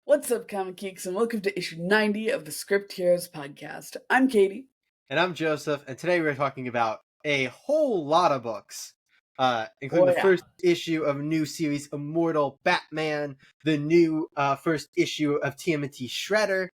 What's up, Comic Geeks, and welcome to issue 90 of the Script Heroes podcast. I'm Katie. And I'm Joseph, and today we're talking about a whole lot of books, including the first issue of a new series, Immortal Batman, the new first issue of TMNT Shredder,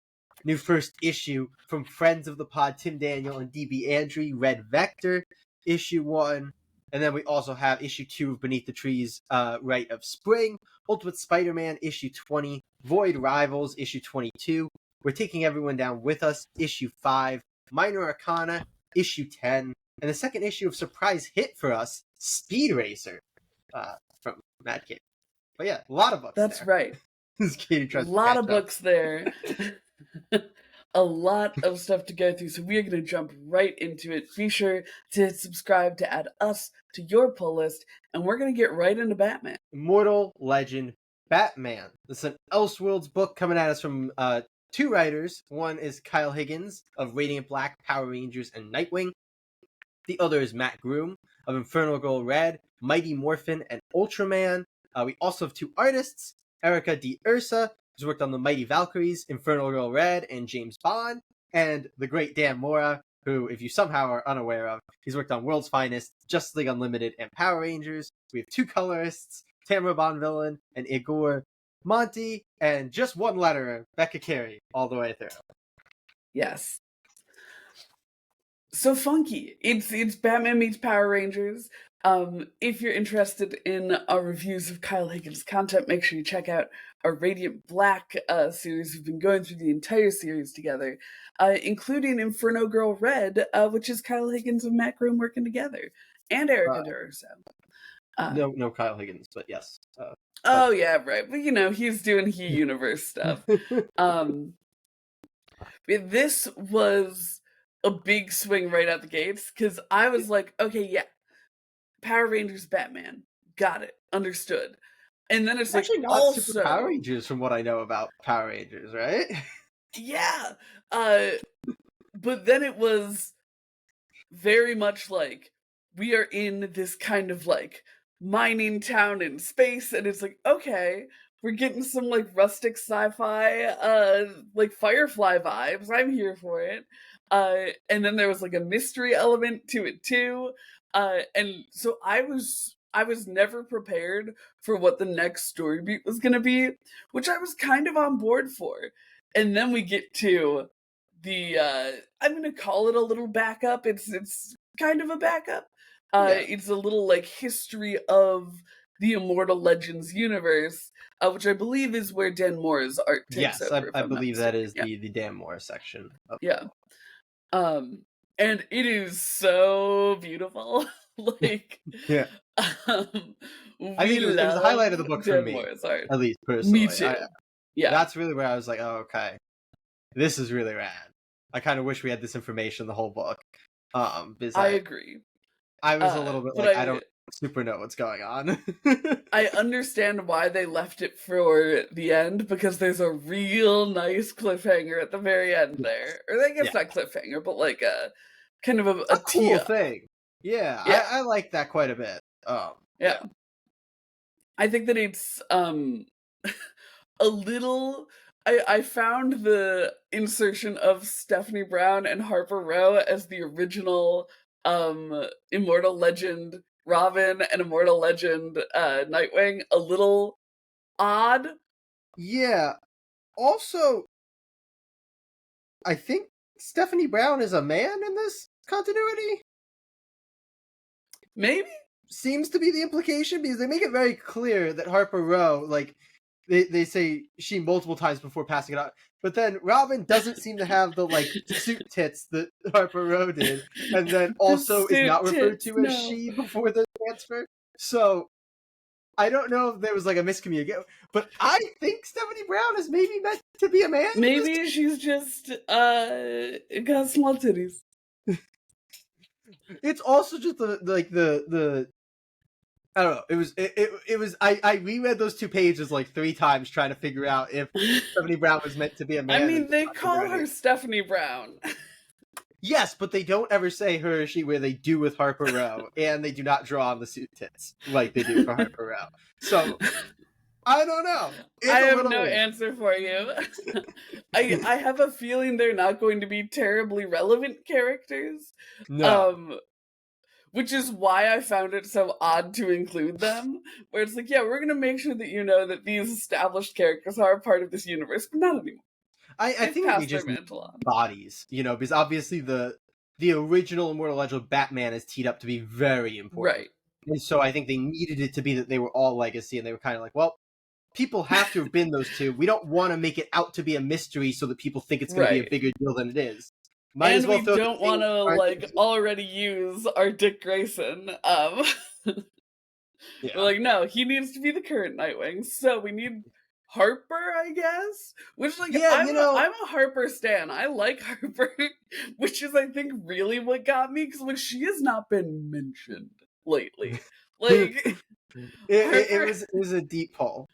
new first issue from friends of the pod, Tim Daniel and DB Andrew, Red Vector, issue 1, and then we also have issue 2 of Beneath the Trees, Rite of Spring, Ultimate Spider-Man, issue 20, Void Rivals, issue 22, We're Taking Everyone Down With Us, issue 5, Minor Arcana, issue 10, and the second issue of surprise hit for us, Speed Racer, from Mad Kid. But yeah, a lot of books. That's there. Right. Katie A lot of books there. A lot of stuff to go through, so we are going to jump right into it. Be sure to subscribe to add us to your pull list, and we're going to get right into Batman. Immortal Legend Batman. This is an Elseworlds book coming at us from two writers. One is Kyle Higgins of Radiant Black, Power Rangers, and Nightwing. The other is Matt Groom of Infernal Girl Red, Mighty Morphin, and Ultraman. We also have two artists, Erica D. Ursa, who's worked on the Mighty Valkyries, Infernal Girl Red, and James Bond, and the great Dan Mora, who, if you somehow are unaware of, he's worked on World's Finest, Justice League Unlimited, and Power Rangers. We have two colorists, Tamara Bonvillain and Igor Monty, and just one letterer, Becca Carey, all the way through. Yes. So funky. It's Batman meets Power Rangers. If you're interested in our reviews of Kyle Higgins' content, make sure you check out our Radiant Black series. We've been going through the entire series together, including Inferno Girl Red, which is Kyle Higgins and Matt Groom working together, and Erica Durso. No Kyle Higgins, but yes. Yeah, right. But he's doing He Universe stuff. This was a big swing right out the gates, because I was like, okay, yeah, Power Rangers Batman, got it, understood. And then it's actually like, not also Super Power Rangers from what I know about Power Rangers, right? Yeah. But then it was very much like, we are in this kind of like mining town in space, and it's like, okay, we're getting some like rustic sci-fi like Firefly vibes. I'm here for it. And then there was like a mystery element to it too. And so I was never prepared for what the next story beat was going to be, which I was kind of on board for. And then we get to the I'm going to call it a little backup. It's kind of a backup. It's a little like history of the Immortal Legends universe, which I believe is where Dan Mora's art takes over. I believe that is the Dan Mora section. And it is so beautiful. Like, yeah. I think it was the highlight of the book for me, at least personally. Me too. That's really where I was like, oh, okay, this is really rad. I kind of wish we had this information the whole book. Because I agree. I was a little bit like, I don't super know what's going on. I understand why they left it for the end, because there's a real nice cliffhanger at the very end there. Or I guess not cliffhanger, but like a kind of a cool thing. Yeah. I like that quite a bit. Yeah. I think that it's a little... I found the insertion of Stephanie Brown and Harper Row as the original Immortal Legend Robin and Immortal Legend Nightwing a little odd. Yeah. Also, I think Stephanie Brown is a man in this continuity. Maybe? Seems to be the implication, because they make it very clear that Harper Row, like, they say she multiple times before passing it out. But then Robin doesn't seem to have the, like, suit tits that Harper Row did. And then also is not referred to as she before the transfer. So, I don't know if there was, like, a miscommunication. But I think Stephanie Brown is maybe meant to be a man. Maybe she's just, got small titties. It's also just the I don't know. It was. I reread those 2 pages like 3 times trying to figure out if Stephanie Brown was meant to be a man. I mean, they call her Stephanie Brown. Yes, but they don't ever say her or she where they do with Harper Row, and they do not draw on the suit tits like they do for Harper Row. So I don't know. It's I a have little no weird. answer for you. I have a feeling they're not going to be terribly relevant characters. No. Um, which is why I found it so odd to include them. Where it's like, yeah, we're gonna make sure that you know that these established characters are a part of this universe, but not anymore. I They've think they passed their just need mantle on. bodies, because obviously the original Immortal Legend of Batman is teed up to be very important. Right. And so I think they needed it to be that they were all legacy, and they were kind of like, well, people have to have been those two. We don't want to make it out to be a mystery so that people think it's going to be a Right. bigger deal than it is. Might as And well we throw the don't thing want to our like names in. already use our Dick Grayson. We're Yeah. like, no, he needs to be the current Nightwing. So we need Harper, I guess. Which like Yeah, I'm a Harper stan. I like Harper, which is I think really what got me because like she has not been mentioned lately. Like Harper, it was a deep pull.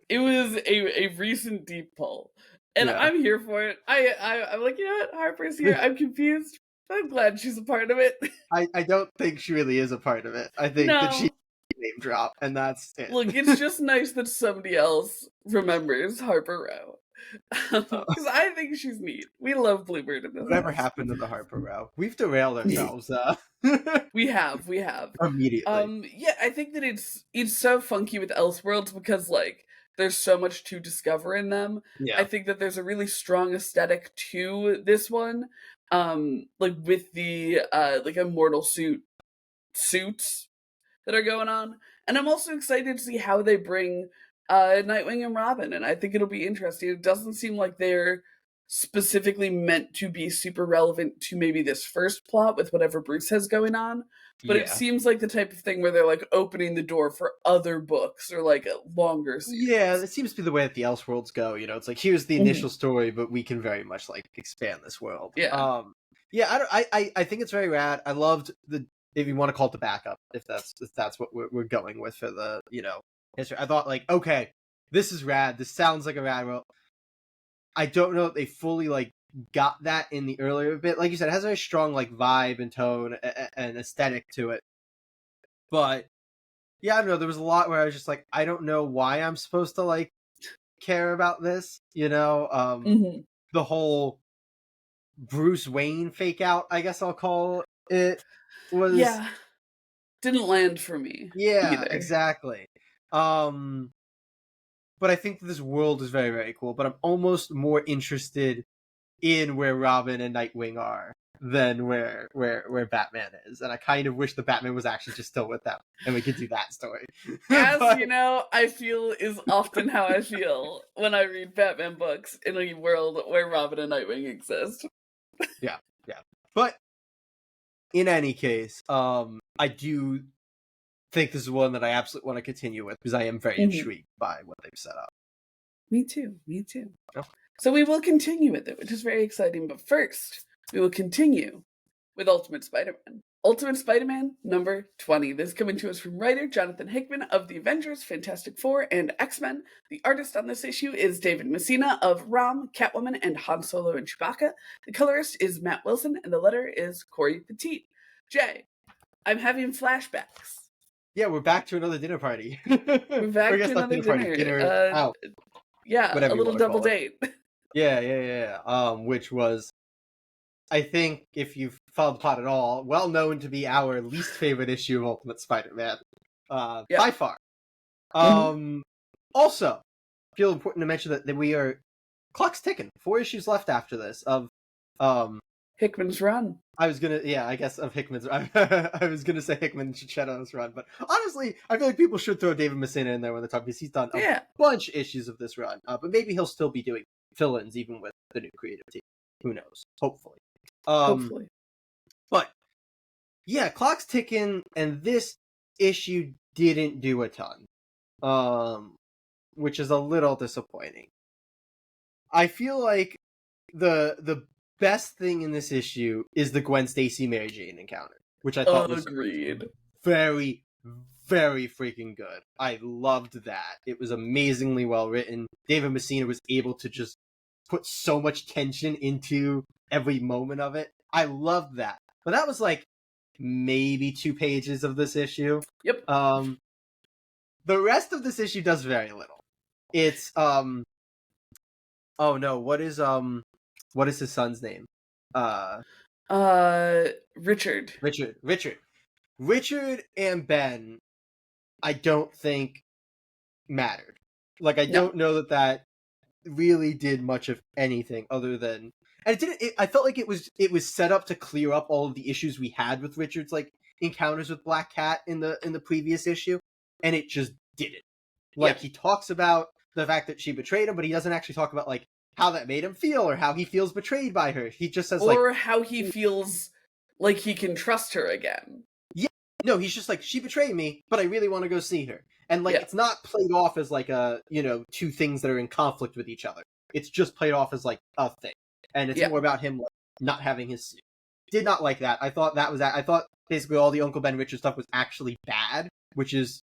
it was a recent deep pull, and Yeah. I'm here for it. I'm like, you know what, Harper's here. I'm confused, but I'm glad she's a part of it. I don't think she really is a part of it. I think that she No, name drop, and that's it. look, it's just nice that somebody else remembers Harper Row. Because I think she's neat. We love Bluebird in this Whatever house. happened to the Harper Row? We've derailed ourselves We have. immediately. Yeah, I think that it's so funky with Elseworlds because like there's so much to discover in them. Yeah. I think that there's a really strong aesthetic to this one. Like with the like immortal suits that are going on. And I'm also excited to see how they bring Nightwing and Robin, and I think it'll be interesting. It doesn't seem like they're specifically meant to be super relevant to maybe this first plot with whatever Bruce has going on, but it Yeah. seems like the type of thing where they're like opening the door for other books or like a longer series. Yeah, that seems to be the way that the Elseworlds go. It's like here's the initial story, but we can very much like expand this world. Yeah. Yeah. I think it's very rad. I loved the, if you want to call it the backup, if that's what we're going with for the history. I thought like, okay, this is rad. This sounds like a rad world. I don't know if they fully like got that in the earlier bit. Like you said, it has a very strong like vibe and tone and aesthetic to it. But yeah, I don't know. There was a lot where I was just like, I don't know why I'm supposed to like care about this. The whole Bruce Wayne fake out, I guess I'll call it, was didn't land for me. Yeah, either. exactly. But I think this world is very, very cool. But I'm almost more interested in where Robin and Nightwing are than where Batman is, and I kind of wish the Batman was actually just still with them, and we could do that story. As you know, I feel is often how I feel when I read Batman books in a world where Robin and Nightwing exist. Yeah. But in any case, I do think this is one that I absolutely want to continue with because I am very intrigued by what they've set up. Me too. Oh. So we will continue with it, which is very exciting. But first, we will continue with Ultimate Spider-Man. Ultimate Spider-Man number 20. This is coming to us from writer Jonathan Hickman of The Avengers, Fantastic Four, and X-Men. The artist on this issue is David Messina of Rom, Catwoman, and Han Solo and Chewbacca. The colorist is Matt Wilson, and the letter is Corey Petit. Jay, I'm having flashbacks. Yeah, we're back to another dinner party. We're back to another dinner. Out. Yeah, Whatever a little double date. Yeah. Which was, I think, if you've followed the plot at all, well known to be our least favorite issue of Ultimate Spider-Man, by far. Also, I feel important to mention that we are clock's ticking. 4 issues left after this of Hickman's run. I guess of Hickman's. I was gonna say Hickman and Chichetto's run, but honestly, I feel like people should throw David Messina in there when they're talking because he's done a bunch of issues of this run. But maybe he'll still be doing fill-ins even with the new creative team. Who knows? Hopefully. Hopefully. But yeah, clock's ticking, and this issue didn't do a ton, which is a little disappointing. I feel like the best thing in this issue is the Gwen Stacy Mary Jane encounter, which I thought was very, very freaking good. I loved that. It was amazingly well written. David Messina was able to just put so much tension into every moment of it. I loved that. But that was like maybe 2 pages of this issue. Yep. The rest of this issue does very little. It's oh no, what is his son's name? Richard. Richard and Ben, I don't think mattered. Like, I No. don't know that really did much of anything other than, and it didn't. I felt like it was set up to clear up all of the issues we had with Richard's like encounters with Black Cat in the previous issue, and it just didn't. Like, he talks about the fact that she betrayed him, but he doesn't actually talk about like how that made him feel or how he feels betrayed by her. He just says or how he feels like he can trust her again. Yeah, no, he's just like, she betrayed me, but I really want to go see her. And like, it's not played off as like a, two things that are in conflict with each other. It's just played off as like a thing, and it's more about him like not having his suit. Did not like that. I thought basically all the Uncle Ben Richard stuff was actually bad, which is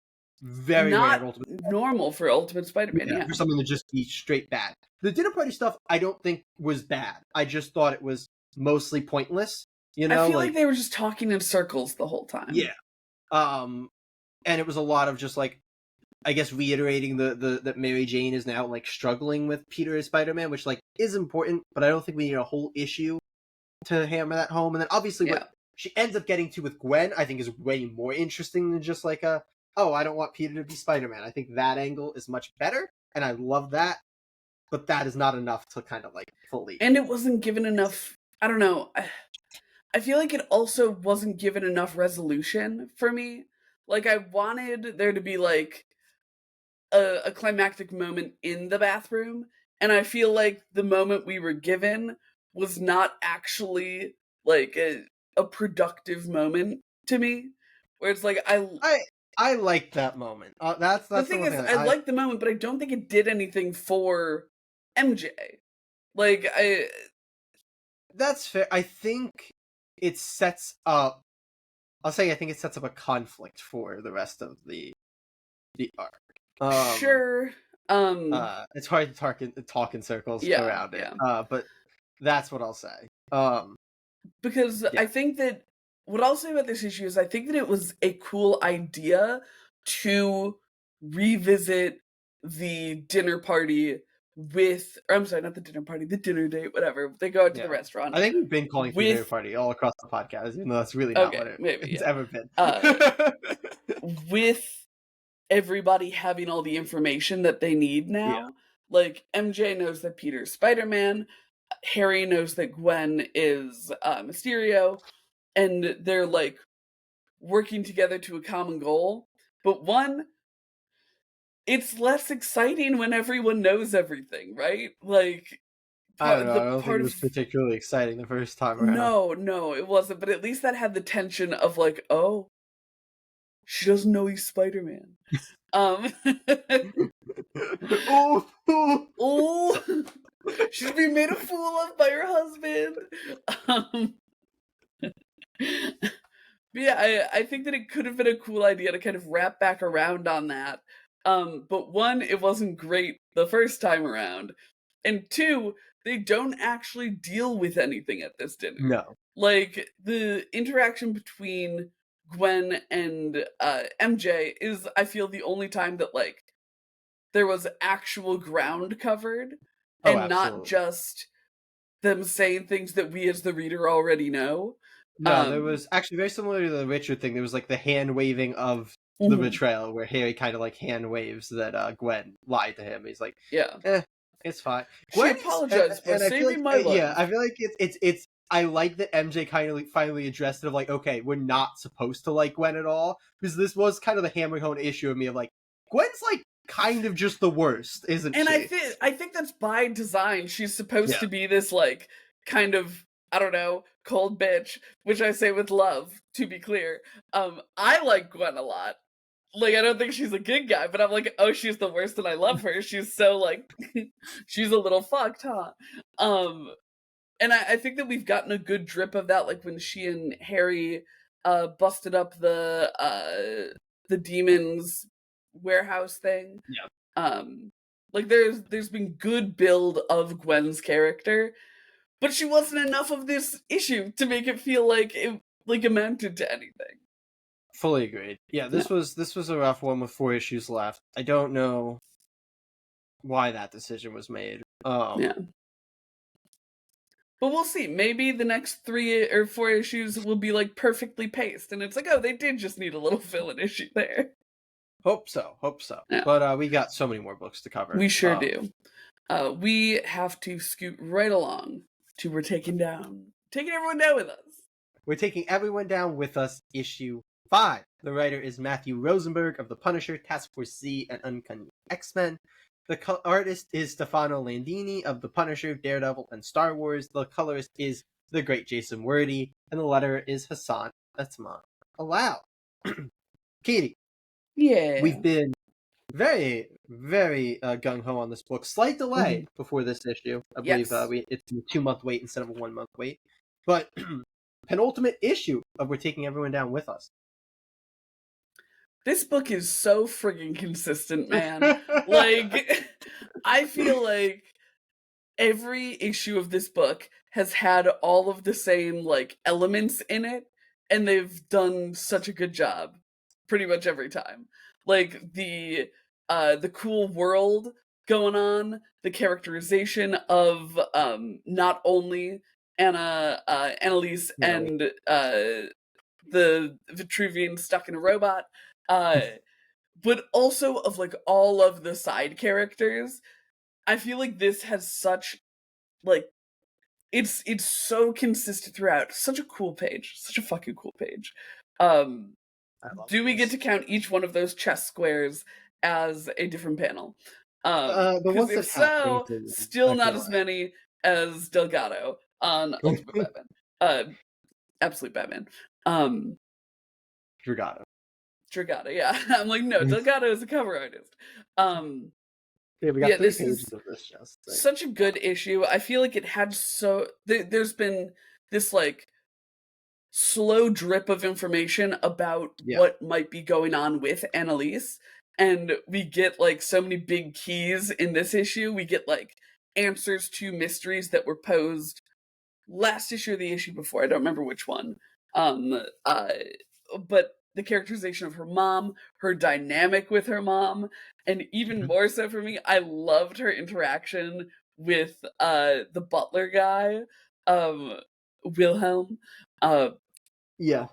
very not rare Ultimate normal for Ultimate Spider-Man. For something to just be straight bad. The dinner party stuff I don't think was bad. I just thought it was mostly pointless. I feel like they were just talking in circles the whole time. Yeah. And it was a lot of just like, I guess, reiterating that Mary Jane is now like struggling with Peter as Spider-Man, which like is important, but I don't think we need a whole issue to hammer that home. And then obviously what she ends up getting to with Gwen, I think, is way more interesting than just like I don't want Peter to be Spider-Man. I think that angle is much better, and I love that. But that is not enough to kind of like fully. And it wasn't given enough. I don't know. I feel like it also wasn't given enough resolution for me. Like, I wanted there to be like a climactic moment in the bathroom, and I feel like the moment we were given was not actually like a productive moment to me, where it's like I like that moment. That's the thing is, I like the moment, but I don't think it did anything for MJ. Like, that's fair. I think it sets up. I think it sets up a conflict for the rest of the arc. Sure. It's hard to talk in circles around it. But that's what I'll say. Because I think that what I'll say about this issue is I think that it was a cool idea to revisit the dinner party with, or I'm sorry, not the dinner party, the dinner date, whatever. They go out to the restaurant. I think we've been calling it the dinner party all across the podcast, even though that's really not what it's ever been. With everybody having all the information that they need now. Like, MJ knows that Peter's Spider-Man, Harry knows that Gwen is Mysterio, and they're like working together to a common goal. But it's less exciting when everyone knows everything, right? Like, I don't know. I don't think it was particularly exciting the first time around. No, it wasn't. But at least that had the tension of like, oh, she doesn't know he's Spider-Man. Oh, she's being made a fool of by her husband. Yeah, I think that it could have been a cool idea to kind of wrap back around on that. But one, it wasn't great the first time around. And two, they don't actually deal with anything at this dinner. No. Like, the interaction between Gwen and MJ is, I feel, the only time that, like, there was actual ground covered and not just them saying things that we as the reader already know. No, there was actually very similar to the Richard thing. There was like the hand waving of the betrayal, where Harry kind of like hand waves that Gwen lied to him. He's like, it's fine. She apologized for saving my life. Yeah, I feel like it's. I like that MJ kind of like finally addressed it of like, okay, we're not supposed to like Gwen at all, because this was kind of the hammer hone issue of me of like, Gwen's like kind of just the worst, isn't she? And I think that's by design. She's supposed to be this like kind of, I don't know, cold bitch, which I say with love, to be clear. I like Gwen a lot. Like, I don't think she's a good guy, but I'm like, oh, she's the worst and I love her. She's so like, she's a little fucked, huh? And I think that we've gotten a good drip of that, like when she and Harry busted up the demon's warehouse thing. Like there's been good build of Gwen's character, but she wasn't enough of this issue to make it feel like it like amounted to anything. Fully agreed. Yeah, Yeah. this was a rough one with 4 issues left. I don't know why that decision was made. Yeah. But we'll see. Maybe the next 3 or 4 issues will be like perfectly paced, and it's like, oh, they did just need a little fill-in issue there. Hope so, hope so. Yeah, But we got so many more books to cover. we sure do. We have to scoot right along to taking everyone down with us. We're taking everyone down with us. Issue 5. The writer is Matthew Rosenberg of The Punisher, Task Force Z, and Uncanny X-Men. The artist is Stefano Landini of The Punisher, Daredevil, and Star Wars. The colorist is the great Jason Wordie, and the letterer is Hassan Atman Alao. Katie, Yeah. we've been very, very gung-ho on this book. Slight delay before this issue. I believe it's a 2-month wait instead of a 1-month wait. But penultimate issue of We're Taking Everyone Down With Us. This book is so friggin' consistent, man. Like, I feel like every issue of this book has had all of the same, like, elements in it, and they've done such a good job pretty much every time. Like, the cool world going on, the characterization of not only Annalise and the Vitruvian stuck in a robot, but also of like all of the side characters. I feel like this has such like it's so consistent throughout. Such a cool page. Such a fucking cool page. Do we get to count each one of those chess squares as a different panel? The Because ones if that have so, things, still I not feel as many as Delgado on Ultimate Batman. Absolute Batman. Dragado. Dragado, yeah. I'm like, no, Delgado is a cover artist. Yeah, we got Yeah, 3 this pages is of this just. Like, such a good issue. I feel like it had there's been this like slow drip of information about what might be going on with Annalise, and we get like so many big keys in this issue. We get like answers to mysteries that were posed last issue or the issue before. I don't remember which one. But the characterization of her mom, her dynamic with her mom, and even more so for me, I loved her interaction with the butler guy, Wilhelm. yeah. The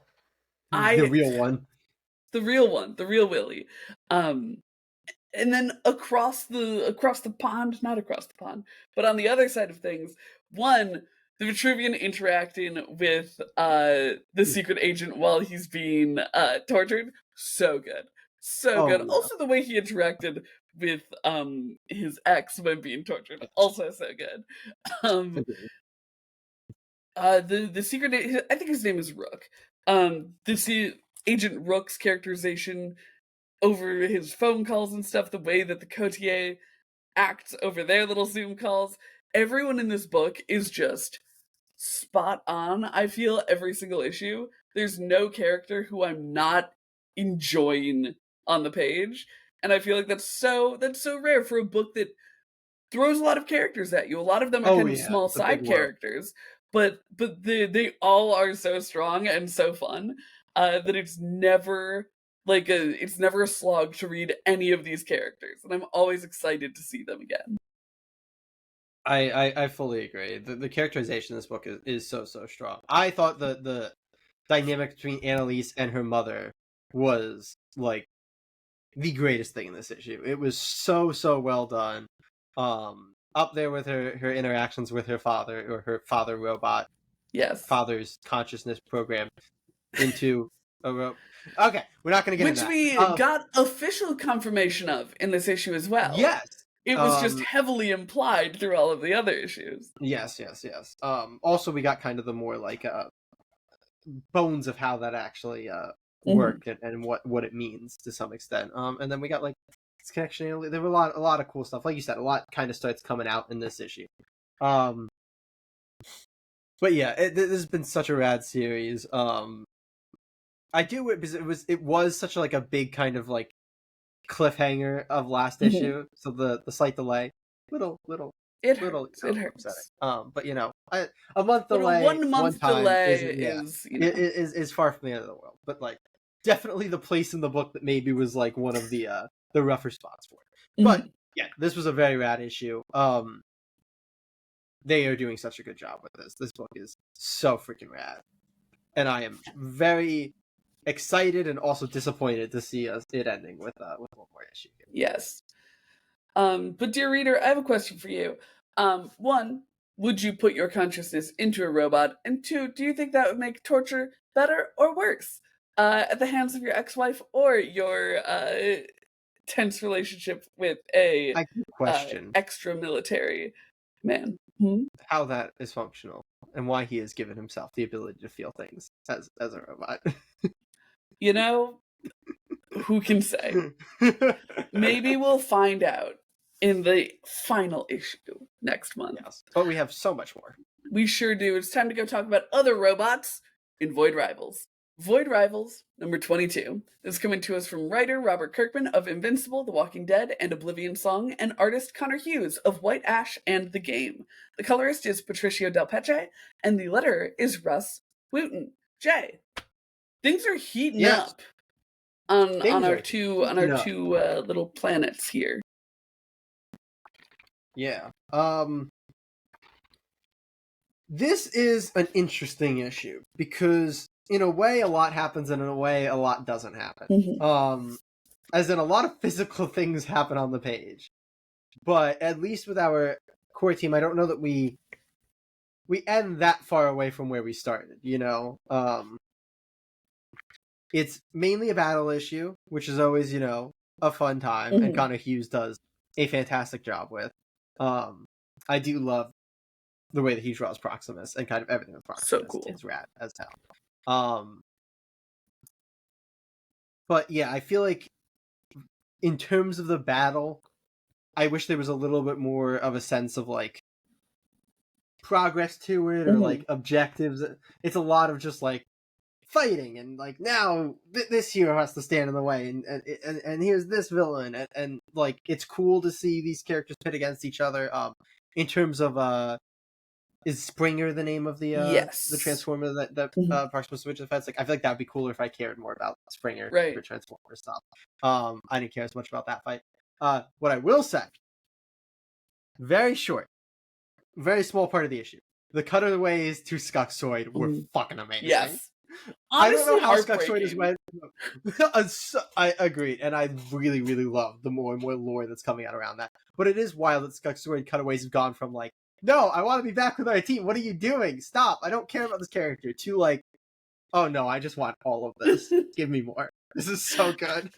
I real one. the real one, the real Willie. And then across the pond, not across the pond, but on the other side of things, one, the Vitruvian interacting with the secret agent while he's being tortured, so good. So good. Yeah. Also the way he interacted with his ex when being tortured, also so good. Um the secret I think his name is Rook. Agent Rook's characterization over his phone calls and stuff, the way that the Cotier acts over their little Zoom calls. Everyone in this book is just spot on. I feel every single issue. There's no character who I'm not enjoying on the page. And I feel like that's so rare for a book that throws a lot of characters at you. A lot of them are kind of small It's a big side world. characters, but they all are so strong and so fun that it's never a slog to read any of these characters, and I'm always excited to see them again. I fully agree. The characterization in this book is so strong. I thought the dynamic between Annalise and her mother was like the greatest thing in this issue. It was so well done. Up there with her interactions with her father, or her father robot. Yes. Father's consciousness programmed into a robot. Okay, we're not going to get into that. Which we got official confirmation of in this issue as well. Yes. It was just heavily implied through all of the other issues. Yes. Also, we got kind of the more like bones of how that actually worked and what it means to some extent. And then we got like this connection. There were a lot of cool stuff. Like you said, a lot kind of starts coming out in this issue. But yeah, this has been such a rad series. I do it because it was such like a big kind of like cliffhanger of last issue. So the slight delay, little it hurts. Upsetting. But you know, a month but delay, a 1 month one time delay is far from the end of the world. But like, definitely the place in the book that maybe was like one of the rougher spots for it. Mm-hmm. But yeah, this was a very rad issue. They are doing such a good job with this. This book is so freaking rad, and I am very excited and also disappointed to see it ending with one more issue. Yes. But dear reader, I have a question for you. One, would you put your consciousness into a robot? And two, do you think that would make torture better or worse at the hands of your ex-wife or your tense relationship with a question extra military man? Hmm? how that is functional and why he has given himself the ability to feel things as a robot. You know, who can say? Maybe we'll find out in the final issue next month. Yes, but we have so much more. We sure do. It's time to go talk about other robots in Void Rivals. Void Rivals, number 22, is coming to us from writer Robert Kirkman of Invincible, The Walking Dead, and Oblivion Song, and artist Connor Hughes of White Ash and The Game. The colorist is Patricio Del Peche, and the letterer is Russ Wooten. Jay, things are heating up on our two little planets here. Yeah. This is an interesting issue because in a way a lot happens and in a way a lot doesn't happen. Mm-hmm. As in a lot of physical things happen on the page. But at least with our core team, I don't know that we end that far away from where we started, you know? It's mainly a battle issue, which is always, you know, a fun time, and Connor Hughes does a fantastic job with. I do love the way that he draws Proximus and kind of everything with Proximus. So cool. It's rad as hell. But yeah, I feel like in terms of the battle, I wish there was a little bit more of a sense of like progress to it or like objectives. It's a lot of just like fighting and like now this hero has to stand in the way and here's this villain and like it's cool to see these characters pit against each other. In terms of is Springer the name of the yes, the Transformer that Proximus Switch defense? Like I feel like that'd be cooler if I cared more about Springer for Transformer stuff. I didn't care as much about that fight. What I will say, very short, very small part of the issue. The cutaways to Skuxoid were fucking amazing. Yes. Honestly, I don't know how Skuxoid is went. I agreed, and I really, really love the more and more lore that's coming out around that. But it is wild that Skuxoid cutaways have gone from like, no, I want to be back with our team. What are you doing? Stop! I don't care about this character. To like, oh no, I just want all of this. Give me more. This is so good.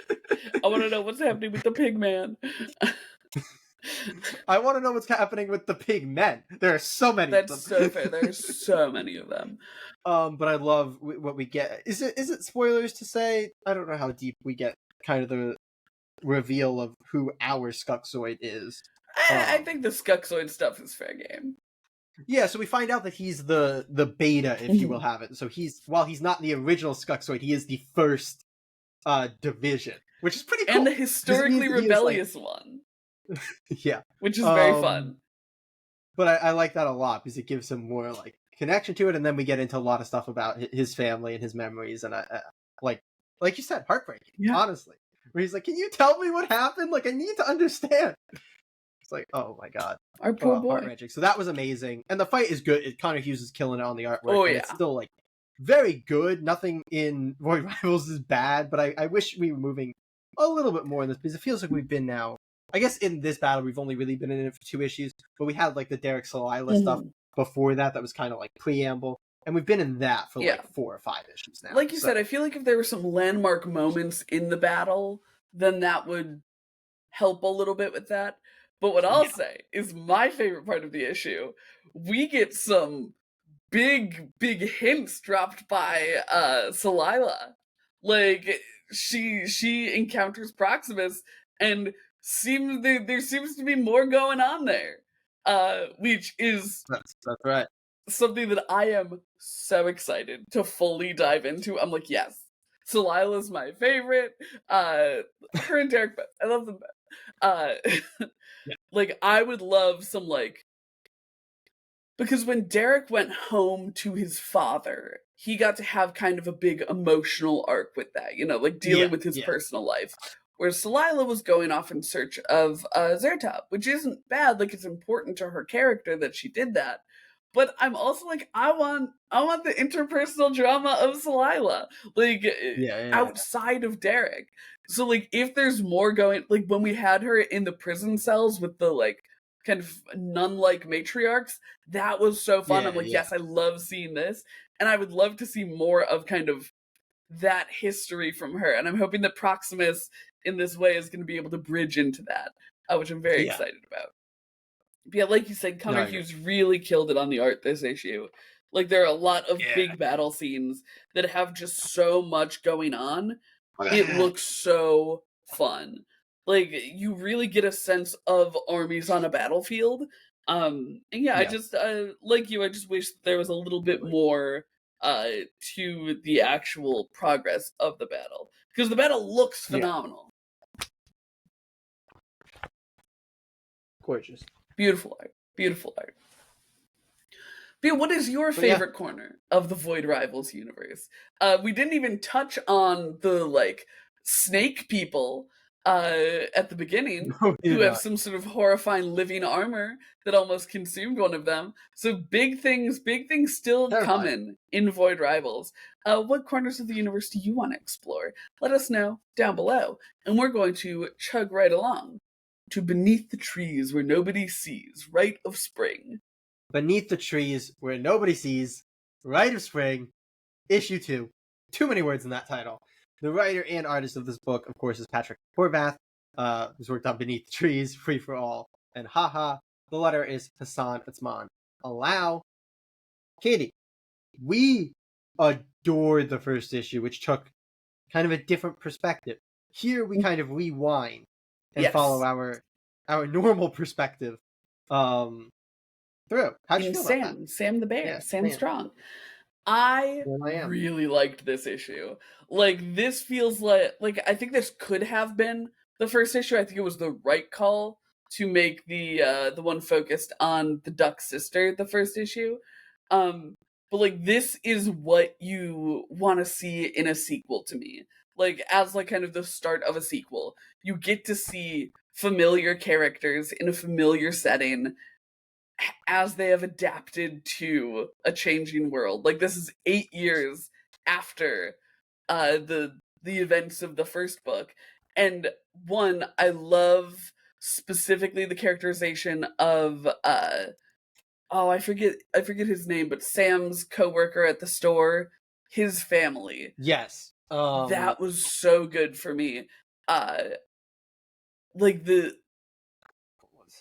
I want to know what's happening with the pig man. I want to know what's happening with the pig men. There are so many of them. That's so fair. There's so many of them. But I love what we get. Is it spoilers to say? I don't know how deep we get kind of the reveal of who our Skuxoid is. I think the Skuxoid stuff is fair game. Yeah, so we find out that he's the beta, if you will have it. So while he's not the original Skuxoid, he is the first division, which is pretty cool. And the historically rebellious one. Yeah. Which is very fun. But I like that a lot because it gives him more like connection to it, and then we get into a lot of stuff about his family and his memories, and like you said, heartbreaking, honestly. Where he's like, can you tell me what happened? Like, I need to understand. It's like, oh my god. Our poor boy. Heart-wrenching. So that was amazing. And the fight is good. Connor Hughes is killing it on the artwork. Oh, yeah. It's still like very good. Nothing in Void Rivals is bad, but I wish we were moving a little bit more in this because it feels like we've been now. I guess in this battle, we've only really been in it for 2 issues, but we had like the Derek Salila stuff before that was kind of like preamble, and we've been in that for like 4 or 5 issues now. Like you said, I feel like if there were some landmark moments in the battle, then that would help a little bit with that. But what I'll say is my favorite part of the issue, we get some big hints dropped by Salila. Like she encounters Proximus and there seems to be more going on there, which is that's right. Something that I am so excited to fully dive into. I'm like, yes, Salila's my favorite. Her and Derek, I love them both. Like, I would love some like, because when Derek went home to his father, he got to have kind of a big emotional arc with that, you know, like dealing with his personal life. Whereas Delilah was going off in search of Zertop, which isn't bad. Like, it's important to her character that she did that. But I'm also like, I want the interpersonal drama of Delilah, like outside of Derek. So like, if there's more going, like when we had her in the prison cells with the like kind of nun-like matriarchs, that was so fun. I'm like, yes, I love seeing this, and I would love to see more of kind of that history from her. And I'm hoping that Proximus in this way is going to be able to bridge into that, which I'm very excited about. But yeah, like you said, Connor Hughes really killed it on the art this issue. Like, there are a lot of big battle scenes that have just so much going on. It looks so fun. Like, you really get a sense of armies on a battlefield. And yeah, I just, like you, I just wish there was a little bit more to the actual progress of the battle. Because the battle looks phenomenal. Gorgeous. Beautiful art. Beautiful art. But what is your favorite corner of the Void Rivals universe? We didn't even touch on the, like, snake people at the beginning, who have some sort of horrifying living armor that almost consumed one of them. So big things still coming in Void Rivals. What corners of the universe do you want to explore? Let us know down below. And we're going to chug right along to Beneath the Trees Where Nobody Sees, Rite of Spring. Beneath the Trees Where Nobody Sees, Rite of Spring, Issue 2. Too many words in that title. The writer and artist of this book, of course, is Patrick Horvath, who's worked on Beneath the Trees, Free for All, and Haha. The letter is Hassan Atzman. Allow. Katie, we adored the first issue, which took kind of a different perspective. Here we kind of rewind and follow our normal perspective through. How'd you feel about that? Sam the Bear, Sam Strong. I really liked this issue. Like, this feels like I think this could have been the first issue. I think it was the right call to make the one focused on the Duck sister the first issue. But like, this is what you want to see in a sequel to me. Like, as like kind of the start of a sequel, you get to see familiar characters in a familiar setting as they have adapted to a changing world. Like, this is 8 years after the events of the first book. And one, I love specifically the characterization of I forget his name, but Sam's coworker at the store, his family. Yes. That was so good for me. Like,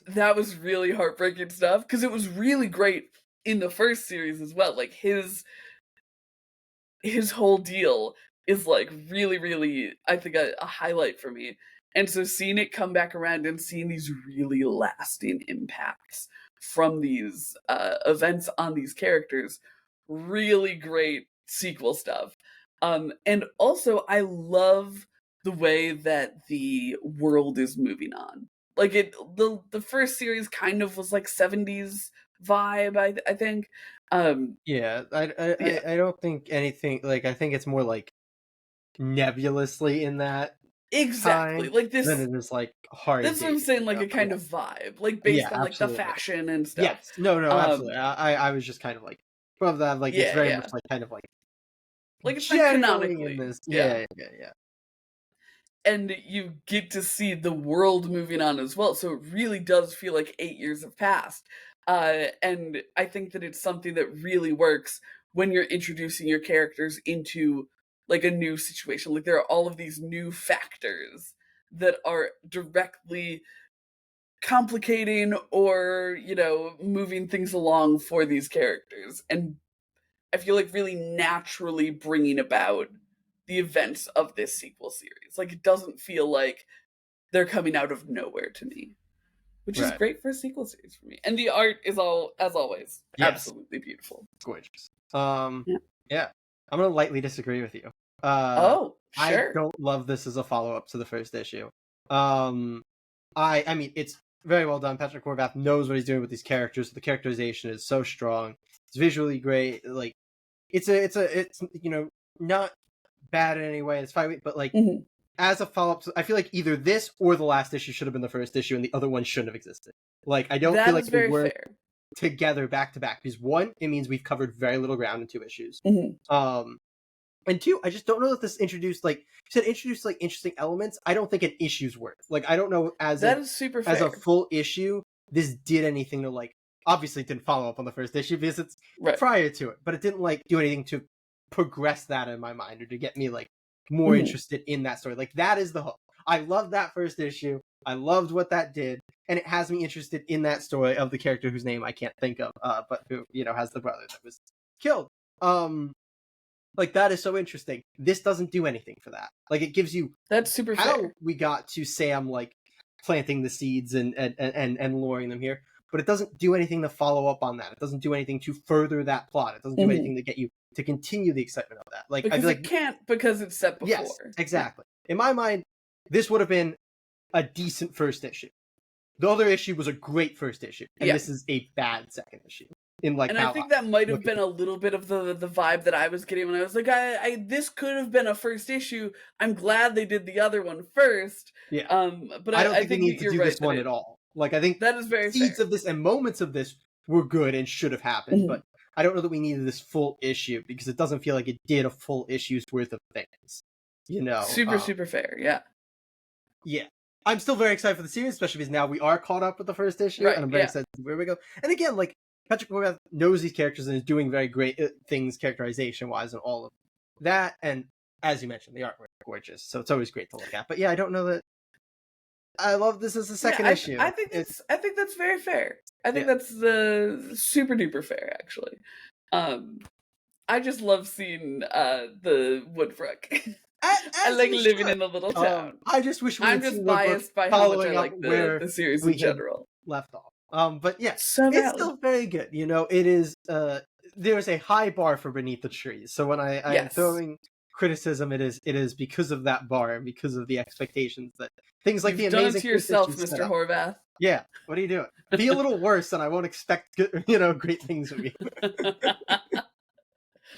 that was really heartbreaking stuff, because it was really great in the first series as well. Like, his whole deal is like really, really, I think, a highlight for me. And so seeing it come back around and seeing these really lasting impacts from these events on these characters, really great sequel stuff. And also, I love the way that the world is moving on. Like, the first series kind of was like 70s vibe, I think. I don't think anything, like, I think it's more like nebulously in that exactly time like this than it is like hard. That's what I'm saying, like a kind of vibe, like based on like the fashion and stuff. Yes, no, absolutely. I was just kind of like above that, like it's very much like kind of like it's like canonically in this. And you get to see the world moving on as well, so it really does feel like 8 years have passed. And I think that it's something that really works when you're introducing your characters into like a new situation. Like, there are all of these new factors that are directly complicating or, you know, moving things along for these characters. And I feel like really naturally bringing about the events of this sequel series. Like, it doesn't feel like they're coming out of nowhere to me, which is great for a sequel series for me. And the art is all, as always, absolutely beautiful. Gorgeous. Yeah. I'm gonna lightly disagree with you. Sure. I don't love this as a follow-up to the first issue. I mean, it's very well done. Patrick Horvath knows what he's doing with these characters. The characterization is so strong. It's visually great. Like, it's not bad in any way. It's fine, but like Mhm. as a follow-up, I feel like either this or the last issue should have been the first issue, and the other one shouldn't have existed. Like I don't feel That like is they very work fair. together back to back, because one, it means we've covered very little ground in 2 issues. Mhm. And two, I just don't know that this introduced like interesting elements. I don't think an issue's worth. Like I don't know That is super as a fair. full issue this did anything to like, obviously it didn't follow up on the first issue because it's Right. prior to it, but it didn't like do anything to progress that in my mind or to get me like more Mhm. interested in that story. Like that is the hook. I loved that first issue. I loved what that did, and it has me interested in that story of the character whose name I can't think of, but who has the brother that was killed. Like that is so interesting. This doesn't do anything for that. Like it gives you That's super how fair. we got to Sam like planting the seeds and luring them here, but it doesn't do anything to follow up on that. It doesn't do anything to further that plot. It doesn't do Mhm. anything to get you to continue the excitement of that. Like I Because feel it like can't, because it's set yes, before. exactly. In my mind, this would have been a decent first issue. The other issue was a great first issue, and Yeah. this is a bad second issue. In like And how I think that might have look at been a little bit of the vibe that I was getting when I was like, I this could have been a first issue. I'm glad they did the other one first. yeah. But I don't I think they think need that to you're do right this that one at all. Like I think that is very seeds fair. of this and moments of this were good and should have happened, Mhm. but I don't know that we needed this full issue because it doesn't feel like it did a full issue's worth of things. Super fair. Yeah. Yeah. I'm still very excited for the series, especially because now we are caught up with the first issue, Right, and I'm very yeah. excited to see where we go. And again, like Patrick Horvath knows these characters and is doing very great things characterization-wise and all of that. And as you mentioned, the artwork is gorgeous, so it's always great to look at. But yeah, I don't know that I love this as a second issue. I think that's very fair. I think Yeah. that's super duper fair, actually. I just love seeing the Woodbrook. I like living in the little town. I just wish we I'm had just seen Woodbrook biased by how much I following up like where the series we in had general. left off. But yeah, So it's valid. still very good. It is. There's a high bar for Beneath the Trees. So when I am Yes. throwing criticism, it is because of that bar and because of the expectations that things like You've the done amazing it to yourself, issues set Mr. up. Horvath. Yeah, what are you doing? Be a little worse, and I won't expect good, great things from you.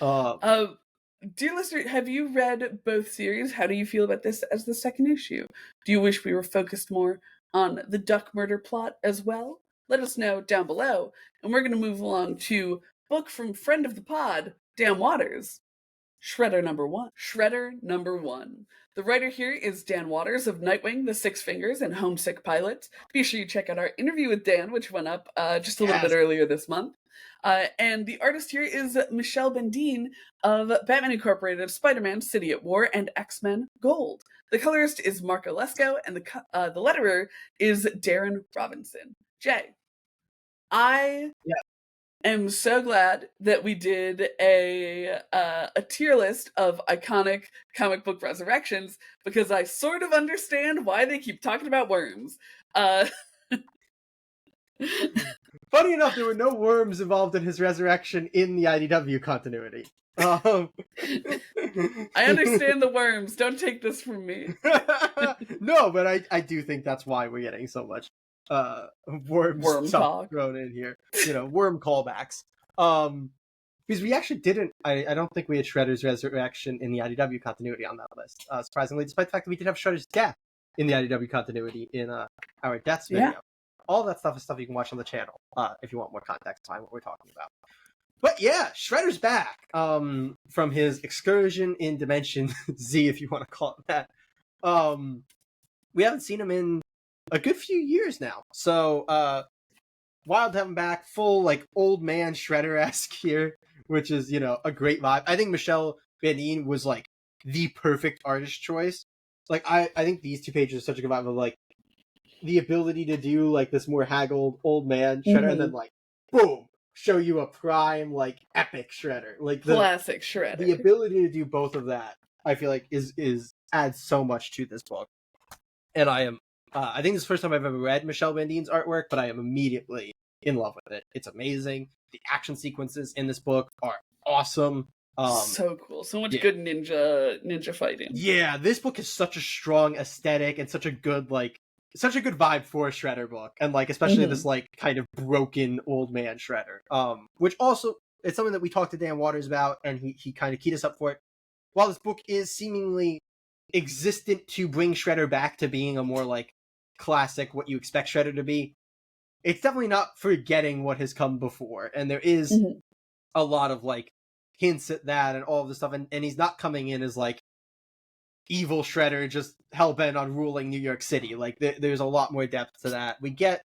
Dear listener, have you read both series? How do you feel about this as the second issue? Do you wish we were focused more on the duck murder plot as well? Let us know down below. And we're going to move along to book from friend of the pod, Dan Waters. Shredder number 1. Shredder number 1. The writer here is Dan Waters of Nightwing, The Six Fingers, and Homesick Pilot. Be sure you check out our interview with Dan, which went up just a little bit earlier this month. And the artist here is Michelle Bendine of Batman Incorporated, Spider-Man, City at War, and X-Men Gold. The colorist is Marco Lesko, and the letterer is Darren Robinson. Jay, I am so glad that we did a tier list of iconic comic book resurrections, because I sort of understand why they keep talking about worms. Funny enough, there were no worms involved in his resurrection in the IDW continuity. I understand the worms. Don't take this from me. No, but I do think that's why we're getting so much worm stuff talk thrown in here. Worm callbacks. Because we actually didn't. I don't think we had Shredder's resurrection in the IDW continuity on that list. Surprisingly, despite the fact that we did have Shredder's death in the IDW continuity in our deaths video. Yeah. All that stuff is stuff you can watch on the channel if you want more context behind what we're talking about. But yeah, Shredder's back from his excursion in Dimension Z, if you want to call it that. We haven't seen him in a good few years now. So wild to have him back, full like old man Shredder-esque here, which is, a great vibe. I think Michelle Bendine was like the perfect artist choice. Like I think these 2 pages are such a good vibe of like the ability to do like this more haggled old man Shredder, and then like boom, show you a prime like epic Shredder, like classic Shredder. The ability to do both of that, I feel like is adds so much to this book. And I am I think this is the first time I've ever read Michelle Bendine's artwork, but I am immediately in love with it. It's amazing. The action sequences in this book are awesome. So cool. So much good ninja fighting. Yeah, this book is such a strong aesthetic and such a good vibe for a Shredder book, and like especially this like kind of broken old man Shredder, which also it's something that we talked to Dan Waters about, and he kind of keyed us up for it. While this book is seemingly existent to bring Shredder back to being a more like classic, what you expect Shredder to be, it's definitely not forgetting what has come before, and there is a lot of like hints at that and all of this stuff, and he's not coming in as like evil Shredder just hell-bent on ruling New York City. Like there's a lot more depth to that. We get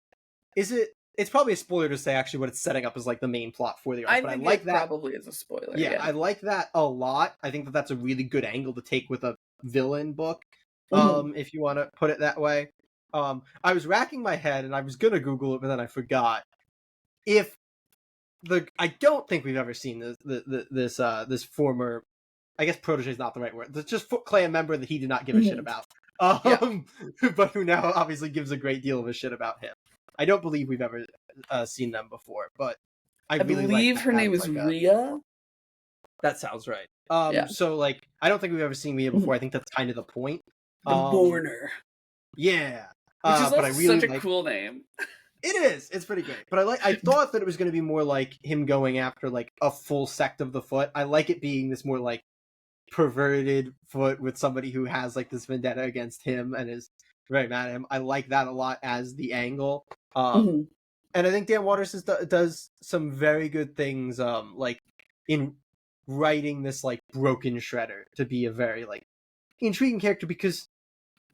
it's probably a spoiler to say actually what it's setting up as like the main plot for the arc, but I like that. Probably is a spoiler. Yeah, I like that a lot. I think that that's a really good angle to take with a villain book, if you want to put it that way. I was racking my head and I was gonna Google it, but then I forgot. I don't think we've ever seen this former, I guess protege is not the right word. It's just Foot Clan member that he did not give a shit about. But who now obviously gives a great deal of a shit about him. I don't believe we've ever seen them before, but I really believe like her name is Rhea. That sounds right. So like I don't think we've ever seen Rhea before. I think that's kind of the point. The Mourner. Yeah. Which is also such a cool name. It is. It's pretty great. But I thought that it was going to be more like him going after like a full sect of the Foot. I like it being this more like perverted Foot with somebody who has like this vendetta against him and is very mad at him. I like that a lot as the angle. And I think Dan Waters does some very good things like in writing this like broken Shredder to be a very like intriguing character, because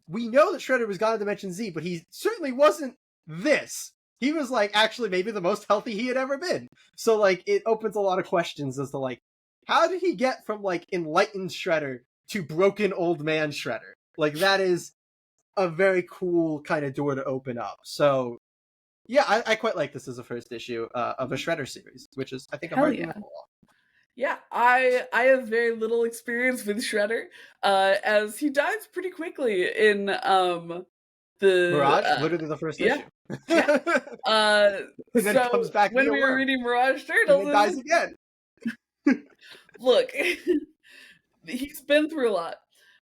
we know that Shredder was God of Dimension Z, but he certainly wasn't this. He was like actually maybe the most healthy he had ever been. So like it opens a lot of questions as to like how did he get from like enlightened Shredder to broken old man Shredder? Like that is a very cool kind of door to open up. So yeah, I quite like this as a first issue of a Shredder series, which is I think I'm right. Yeah, I have very little experience with Shredder, as he dies pretty quickly in the Mirage, literally the first issue. Yeah. And then so comes back when we were reading Mirage Turtles, and then dies again. Look, he's been through a lot.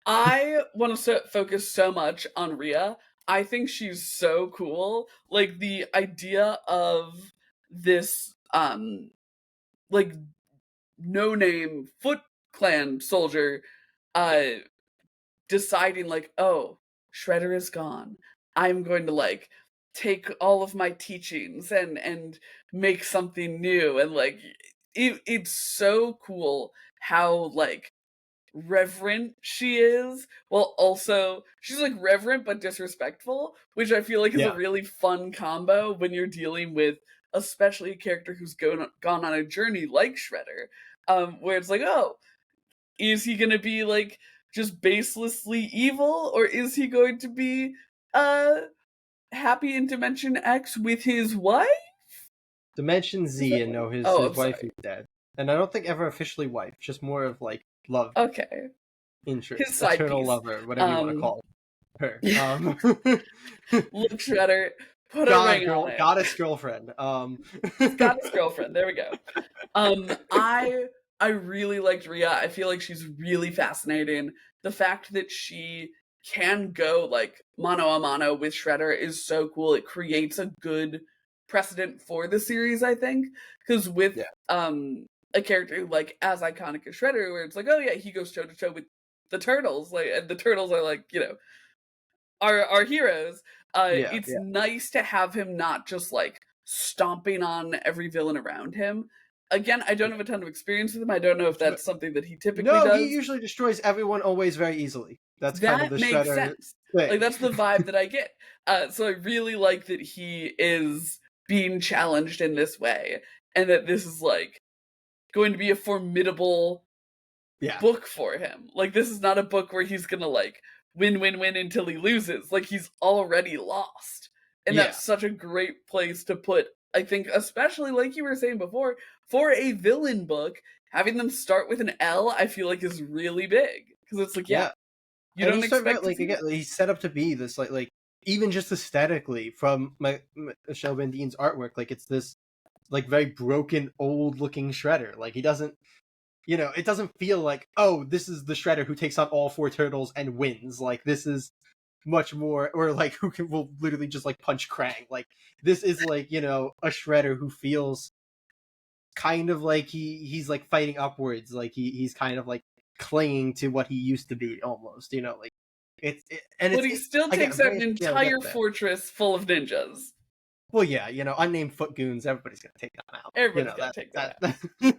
I want to focus so much on Rhea. I think she's so cool. Like the idea of this like no-name Foot Clan soldier deciding like, oh, Shredder is gone. I'm going to like take all of my teachings and make something new. And like it's so cool how like reverent she is, while also she's like reverent but disrespectful, which I feel like is a really fun combo when you're dealing with especially a character who's gone on a journey like Shredder, where it's like, oh, is he gonna be like just baselessly evil, or is he going to be happy in Dimension X with his wife? Dimension Z, and no, his wife is dead. And I don't think ever officially wife, just more of like love. Okay. Interest. His side eternal piece. Lover, whatever you want to call her. Look, Shredder, put a ring on it. Goddess girlfriend. Goddess girlfriend, there we go. I really liked Rhea. I feel like she's really fascinating. The fact that she can go like mano a mano with Shredder is so cool. It creates a good precedent for the series, I think. Because with a character like as iconic as Shredder, where it's like, oh yeah, he goes toe to toe with the Turtles, like, and the Turtles are like, you know, our heroes. It's nice to have him not just like stomping on every villain around him. Again, I don't have a ton of experience with him. I don't know if that's something that he typically does. No, he usually destroys everyone always very easily. That's kind of the makes Shredder sense. thing. Like that's the vibe that I get. So I really like that he is being challenged in this way, and that this is like going to be a formidable book for him. Like this is not a book where he's gonna like win until he loses. Like he's already lost, and that's such a great place to put. I think, especially like you were saying before, for a villain book, having them start with an L, I feel like is really big, because it's like, you and don't expect like again, he's set up to be this like even just aesthetically from Michelle Bendine's artwork, like it's this like very broken old looking Shredder. Like he doesn't, you know, it doesn't feel like, oh, this is the Shredder who takes on all four turtles and wins. Like this is much more, or like who will literally just like punch Krang. Like this is like, you know, a Shredder who feels kind of like he's like fighting upwards, like he's kind of like clinging to what he used to be almost, like But he still again, takes I'm out very an interested how we get entire there. fortress full of ninjas. Well, yeah, unnamed foot goons, everybody's gonna take that out. Everybody's got to take that out. That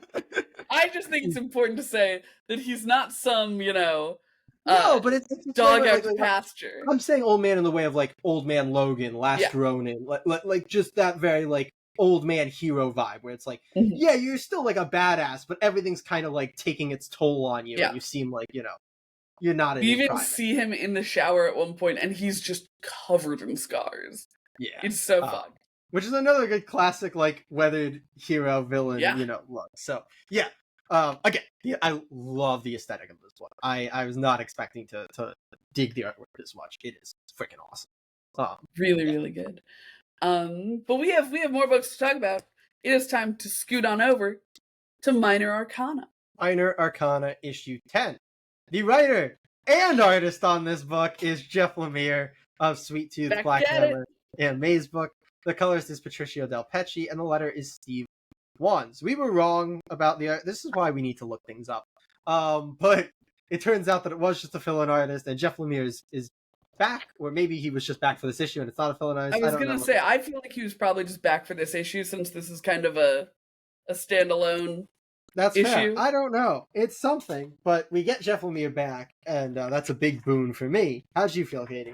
I just think it's important to say that he's not some, uh, no, but it's dog whatever. out to pasture. I'm saying old man in the way of like old man Logan, Yeah. Last Ronin, like just that very like old man hero vibe where it's like, Mhm. yeah, you're still like a badass, but everything's kind of like taking its toll on you, Yeah. and you seem like you're not in We your even prime. see him in the shower at one point, and he's just covered in scars. Yeah, It's so fun. which is another good classic like weathered hero villain, Yeah. look. So yeah. Again, yeah, I love the aesthetic of this one. I was not expecting to dig the artwork this much. It is freaking awesome. Really, Yeah. really good. But we have more books to talk about. It is time to scoot on over to Minor Arcana. Minor Arcana issue 10. The writer and artist on this book is Jeff Lemire of Sweet Tooth, Back Black at it. Hammer, and Maze Book. The colorist is Patricio Del Pecci, and the letter is Steve Wands. We were wrong about the art. This is why we need to look things up. But it turns out that it was just a fill-in artist, and Jeff Lemire is back, or maybe he was just back for this issue and it's not a fill-in artist. I was going to say, I feel like he was probably just back for this issue since this is kind of a standalone That's issue. fair. I don't know. It's something, but we get Jeff Lemire back, and that's a big boon for me. How'd you feel, Katie?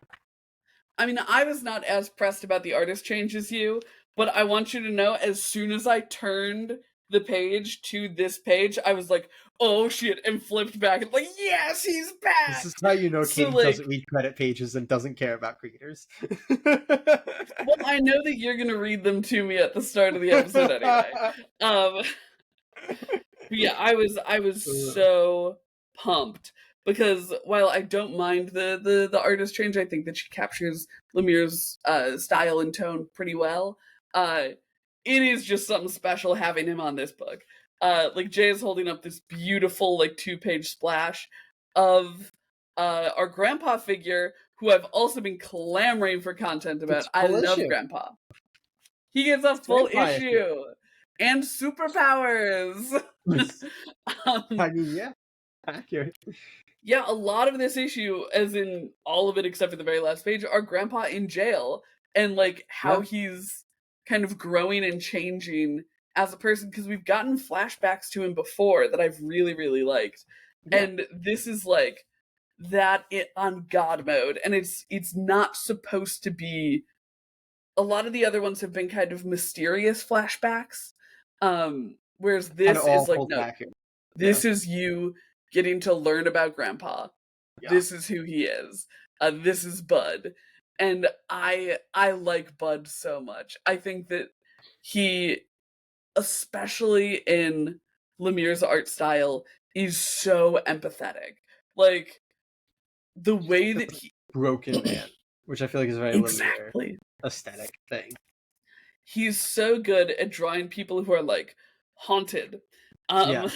I mean, I was not as pressed about the artist change as you, but I want you to know, as soon as I turned the page to this page, I was like, oh shit, and flipped back and like, yes, he's back! This is how you know Katie doesn't read credit pages and doesn't care about creators. Well, I know that you're gonna read them to me at the start of the episode anyway. But yeah, I was so pumped because while I don't mind the artist change, I think that she captures Lemire's style and tone pretty well. It is just something special having him on this book. Like Jay is holding up this beautiful like 2-page splash of our grandpa figure, who I've also been clamoring for content about. I love Grandpa. He gets a full issue and superpowers. I mean, yeah, accurate. Yeah, a lot of this issue, as in all of it except for the very last page, are Grandpa in jail and like how he's kind of growing and changing as a person, because we've gotten flashbacks to him before that I've really, really liked. Yeah. And this is like that on God mode, and it's not supposed to be. A lot of the other ones have been kind of mysterious flashbacks, whereas this is like, no, this is you getting to learn about Grandpa. Yeah. This is who he is. This is Bud, and I like Bud so much. I think that he, especially in Lemire's art style, is so empathetic. Like the way that he broken man, which I feel like is a very Lemire aesthetic thing. He's so good at drawing people who are like haunted. Yeah.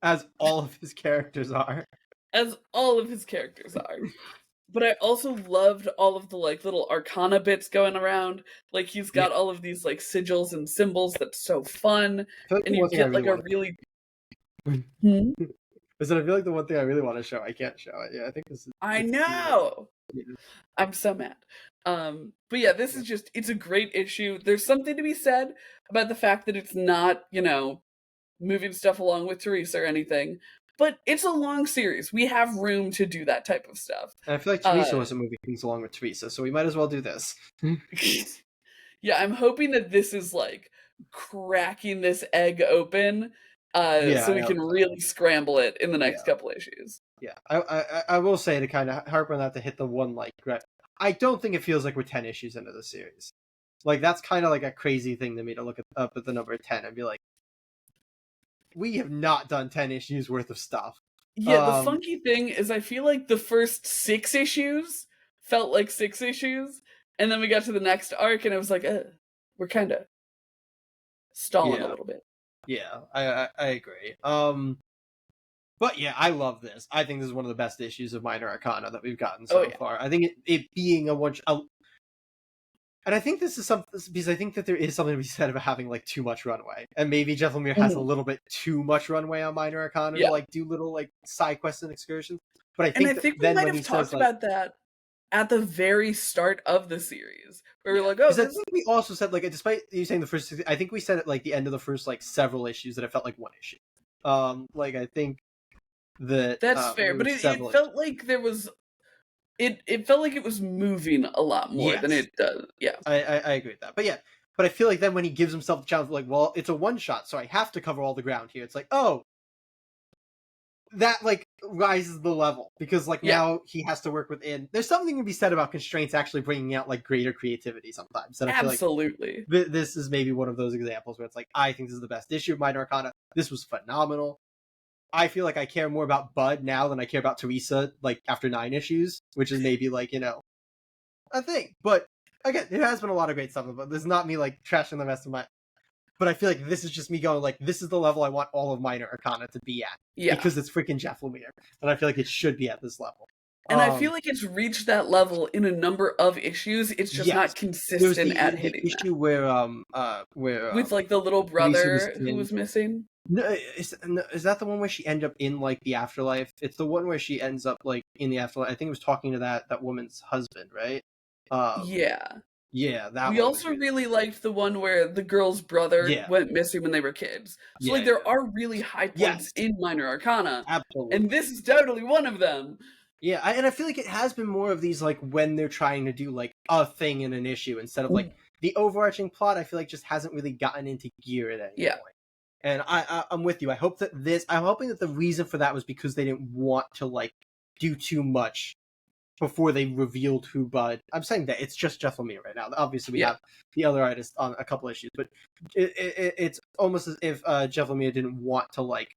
As all of his characters are. As all of his characters are. But I also loved all of the like little Arcana bits going around. Like he's got all of these like sigils and symbols that's so fun. And you get like a really I feel like the one thing I really want to show, I can't show it. Yeah, I think this is. I know. Yeah. I'm so mad. But yeah, this is just, it's a great issue. There's something to be said about the fact that it's not, moving stuff along with Teresa or anything, but it's a long series. We have room to do that type of stuff. And I feel like Teresa wasn't moving things along with Teresa, so we might as well do this. Yeah, I'm hoping that this is like cracking this egg open so we can really scramble it in the next couple issues. Yeah, I will say, to kind of harp on that, to hit the one like, I don't think it feels like we're 10 issues into the series. Like, that's kind of like a crazy thing to me to look up at the number 10 and be like, we have not done 10 issues worth of stuff. Yeah, the funky thing is I feel like the first 6 issues felt like 6 issues, and then we got to the next arc and I was like, we're kind of stalling a little bit. Yeah, I agree. But yeah, I love this. I think this is one of the best issues of Minor Arcana that we've gotten so far. I think it being And I think this is something because I think that there is something to be said about having like too much runway, and maybe Jeff Lemire has a little bit too much runway on Minor Arcana to Yeah. like do little like side quests and excursions. But I And I think that think we then might when he have says talked like, about that at the very start of the series, where we're yeah, like, "Oh, because I this." think we also said like, despite you saying the first, I think we said at like the end of the first like several issues that it felt like one issue. Like I think that That's fair, there were but it several. felt like there was it felt like it was moving a lot more than Yes, it does. Yeah. I agree with that. But yeah, but I feel like then when he gives himself the challenge, like, well, it's a one shot, so I have to cover all the ground here. It's like, oh, that like rises the level because like Yeah. now he has to work within. There's something to be said about constraints actually bringing out like greater creativity sometimes, and I feel like Absolutely. this is maybe one of those examples where it's like I think this is the best issue of Minor Arcana. This was phenomenal. I feel like I care more about Bud now than I care about Teresa, like after 9 issues, which is maybe like, you know, a thing. But again, there has been a lot of great stuff, but this is not me like trashing the rest of my. But I feel like this is just me going like, this is the level I want all of Minor Arcana to be at Yeah. because it's freaking Jeff Lemire, and I feel like it should be at this level. And I feel like it's reached that level in a number of issues. It's just Yes, not there was consistent at the hitting that. issue where With like the little Teresa was brother who in. was missing. No, is that the one where she ended up in like the afterlife? It's the one where she ends up like in the afterlife. I think it was talking to that woman's husband, right? Yeah. Yeah, that We one was also really really liked the one where the girl's brother yeah, went missing when they were kids. So like yeah, there are really high yes, points in Minor Arcana, and absolutely. this is totally one of them. Yeah, and I feel like it has been more of these like when they're trying to do like a thing in an issue instead of like the overarching plot. I feel like just hasn't really gotten into gear at any Yeah. point. And I'm with you. I hope that I'm hoping that the reason for that was because they didn't want to like do too much before they revealed who Bud. I'm saying that it's just Jeff Lemire right now. Obviously, we Yeah. have the other artist on a couple issues, but it's almost as if Jeff Lemire didn't want to like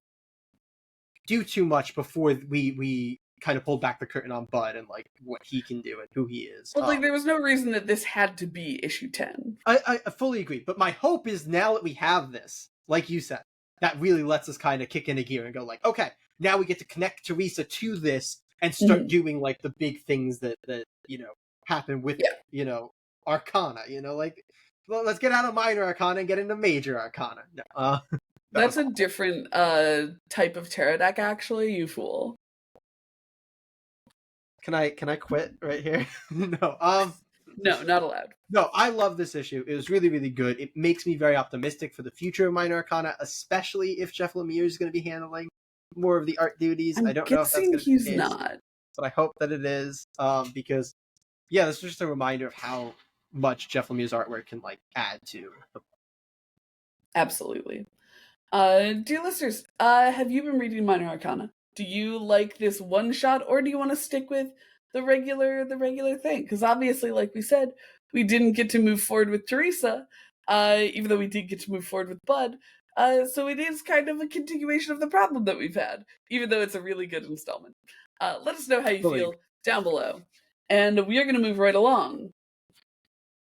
do too much before we kind of pulled back the curtain on Bud and like what he can do and who he is. But like there was no reason that this had to be issue 10. I fully agree, but my hope is now that we have this, like you said, that really lets us kind of kick into gear and go like, okay, now we get to connect Teresa to this and start doing like the big things that you know happen with you know Arcana. You know, like well, let's get out of Minor Arcana and get into Major Arcana. No, That's a different type of tarot deck, actually. You fool. Can I quit right here? No. No, not allowed. No, I love this issue. It was really, really good. It makes me very optimistic for the future of Minor Arcana, especially if Jeff Lemire is going to be handling more of the art duties. I don't know if that's going to be the case, not. but I hope that it is. Because yeah, this is just a reminder of how much Jeff Lemire's artwork can like add to. Absolutely. Dear listeners, have you been reading Minor Arcana? Do you like this one shot, or do you want to stick with the regular thing? Because obviously, like we said, we didn't get to move forward with Teresa, even though we did get to move forward with Bud. So it is kind of a continuation of the problem that we've had, even though it's a really good installment. Let us know how you feel down below. And we are going to move right along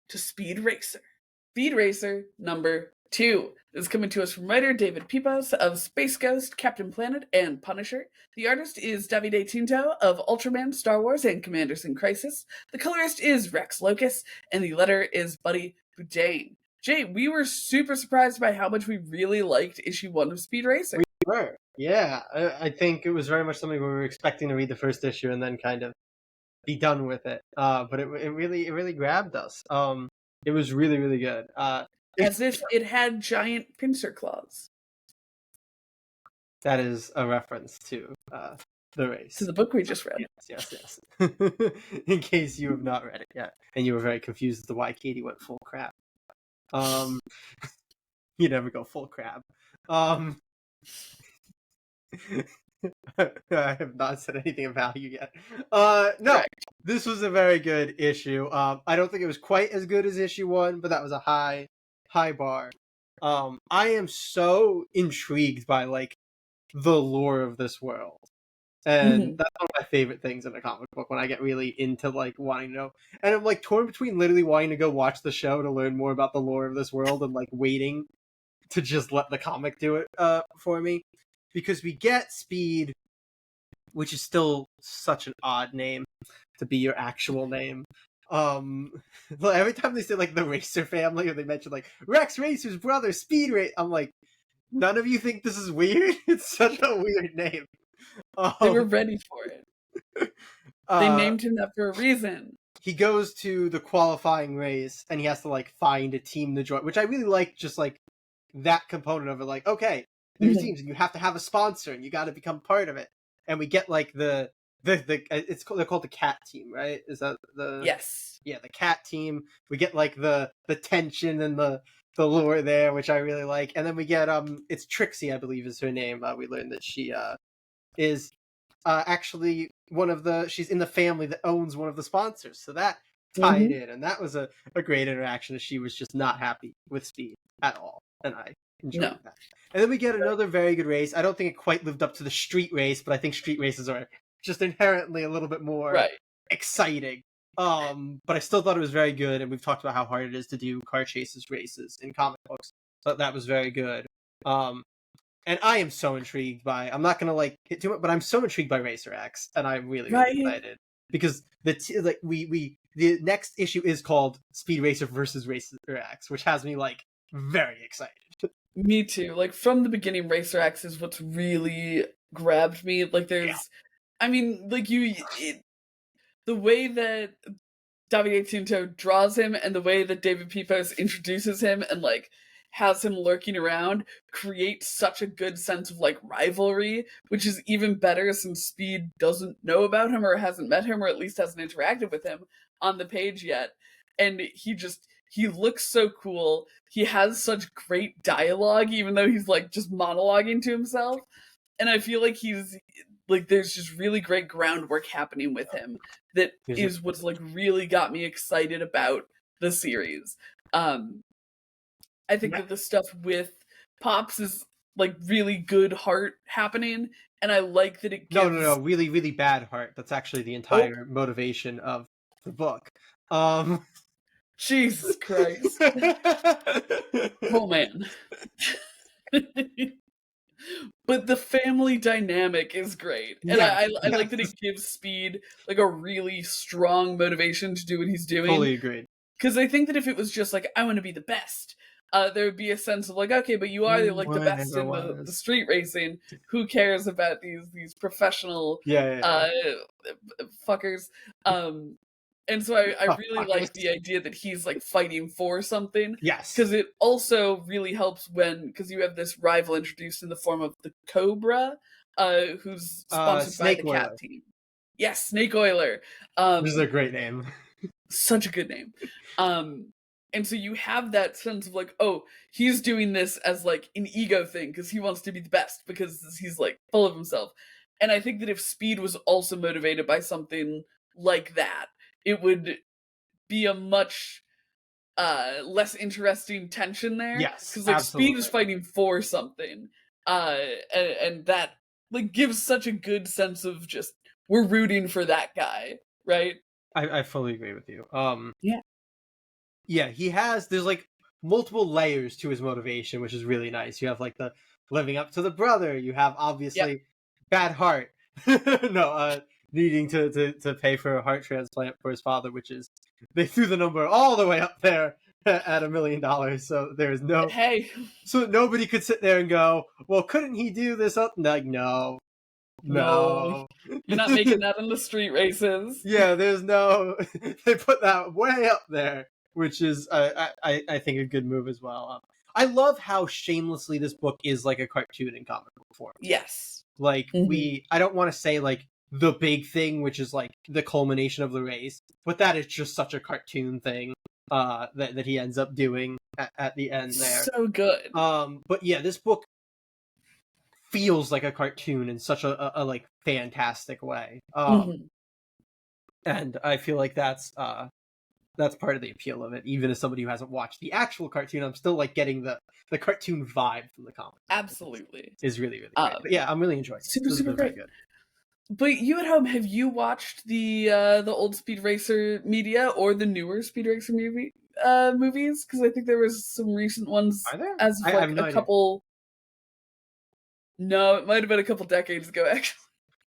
to Speed Racer. Speed Racer number 2 is coming to us from writer David Pipos of Space Ghost, Captain Planet, and Punisher. The artist is Davide Tinto of Ultraman, Star Wars, and Commanders in Crisis. The colorist is Rex Locus, and the letter is Buddy Boudin. Jay, we were super surprised by how much we really liked issue 1 of Speed Racer. We were, yeah. I think it was very much something we were expecting to read the first issue and then kind of be done with it. But it really grabbed us. It was really, really good. As if it had giant pincer claws. That is a reference to the race. To the book we just read. Yes. In case you have not read it yet, and you were very confused as to why Katie went full crab. You never go full crab. I have not said anything of value yet. No, correct. This was a very good issue. I don't think it was quite as good as issue 1, but that was a high bar. I am so intrigued by like the lore of this world, and that's one of my favorite things in a comic book when I get really into like wanting to know. And I'm like torn between literally wanting to go watch the show to learn more about the lore of this world and like waiting to just let the comic do it for me. Because we get Speed, which is still such an odd name to be your actual name. Well, every time they say like the Racer family, or they mention like Rex Racer's brother, Speed Race, I'm like, none of you think this is weird? It's such a weird name. They were Um, ready for it. They uh, named him that for a reason. he goes to the qualifying race and he has to like find a team to join, which I really like. Just like that component of it, like, okay, there's Mhm. teams and you have to have a sponsor and you got to become part of it. And we get like the they're called the cat team, right? Is that the Yes. yeah, the cat team. We get like the tension and the lore there, which I really like. And then we get it's Trixie, I believe is her name. We learned that she is actually one of the she's in the family that owns one of the sponsors. So that tied Mhm. in, and that was a great interaction as she was just not happy with Speed at all. And I enjoyed No. that. And then we get another very good race. I don't think it quite lived up to the street race, but I think street races are just inherently a little bit more Right. exciting. But I still thought it was very good, and we've talked about how hard it is to do car chases races in comic books. So that was very good. And I am so intrigued by. I'm not gonna like hit too much, but I'm so intrigued by Racer X, and I'm really Right. excited because the next issue is called Speed Racer versus Racer X, which has me like very excited. Me too. Like from the beginning, Racer X is what's really grabbed me. Like Yeah. I mean, like the way that Davide Tinto draws him and the way that David Pepos introduces him and like has him lurking around creates such a good sense of like rivalry, which is even better since Speed doesn't know about him or hasn't met him or at least hasn't interacted with him on the page yet. And he looks so cool. He has such great dialogue, even though he's like just monologuing to himself. And I feel like he's like there's just really great groundwork happening with him that is what's like really got me excited about the series. I think Yeah. that the stuff with Pops is like really good heart happening, and I like that it gives No, really, really bad heart. That's actually the entire motivation of the book. Jesus Christ. Oh man. But the family dynamic is great. And Yes, I yes, like that it gives Speed like a really strong motivation to do what he's doing. fully agreed. Because I think that if it was just like, I want to be the best, there would be a sense of like, okay, but you are like the best Whatever in the was. street racing. Who cares about these professional Yeah. fuckers? And so I Oh, really like fuckers. the idea that he's like fighting for something. Yes. Because it also really helps because you have this rival introduced in the form of the Cobra, who's sponsored by Snake the Cat Oiler. Team. Yes, Snake Oiler. This is a great name. Such a good name. And so you have that sense of like, oh, he's doing this as like an ego thing because he wants to be the best because he's like full of himself. And I think that if Speed was also motivated by something like that, it would be a much less interesting tension there Yes, because like Speed is absolutely. fighting for something, uh, and that like gives such a good sense of just we're rooting for that guy, right? I fully agree with you. Yeah. Yeah, there's like multiple layers to his motivation, which is really nice. You have like the living up to the brother. You have Yep. obviously bad heart. No, needing to pay for a heart transplant for his father, which is they threw the number all the way up there at $1 million. So there's no Hey, so nobody could sit there and go, well, couldn't he do this up? Like, no, no, no. you're not making that in the street races. Yeah, there's no. They put that way up there, which is I think a good move as well. I love how shamelessly this book is like a cartoon in comic book form. Yes. Like Mhm. I don't want to say like the big thing, which is like the culmination of the race, but that is just such a cartoon thing. That he ends up doing at the end there. So good. But yeah, this book feels like a cartoon in such a like fantastic way. Mhm. And I feel like that's part of the appeal of it. Even as somebody who hasn't watched the actual cartoon, I'm still like getting the cartoon vibe from the comic. Absolutely. Is really really great. But yeah, I'm really enjoying it. Super This has super been very great. good. But you at home, have you watched the old Speed Racer media or the newer Speed Racer movies? Because I think there was some recent ones Are there? as of I have like no a idea. couple. No, it might have been a couple decades ago actually.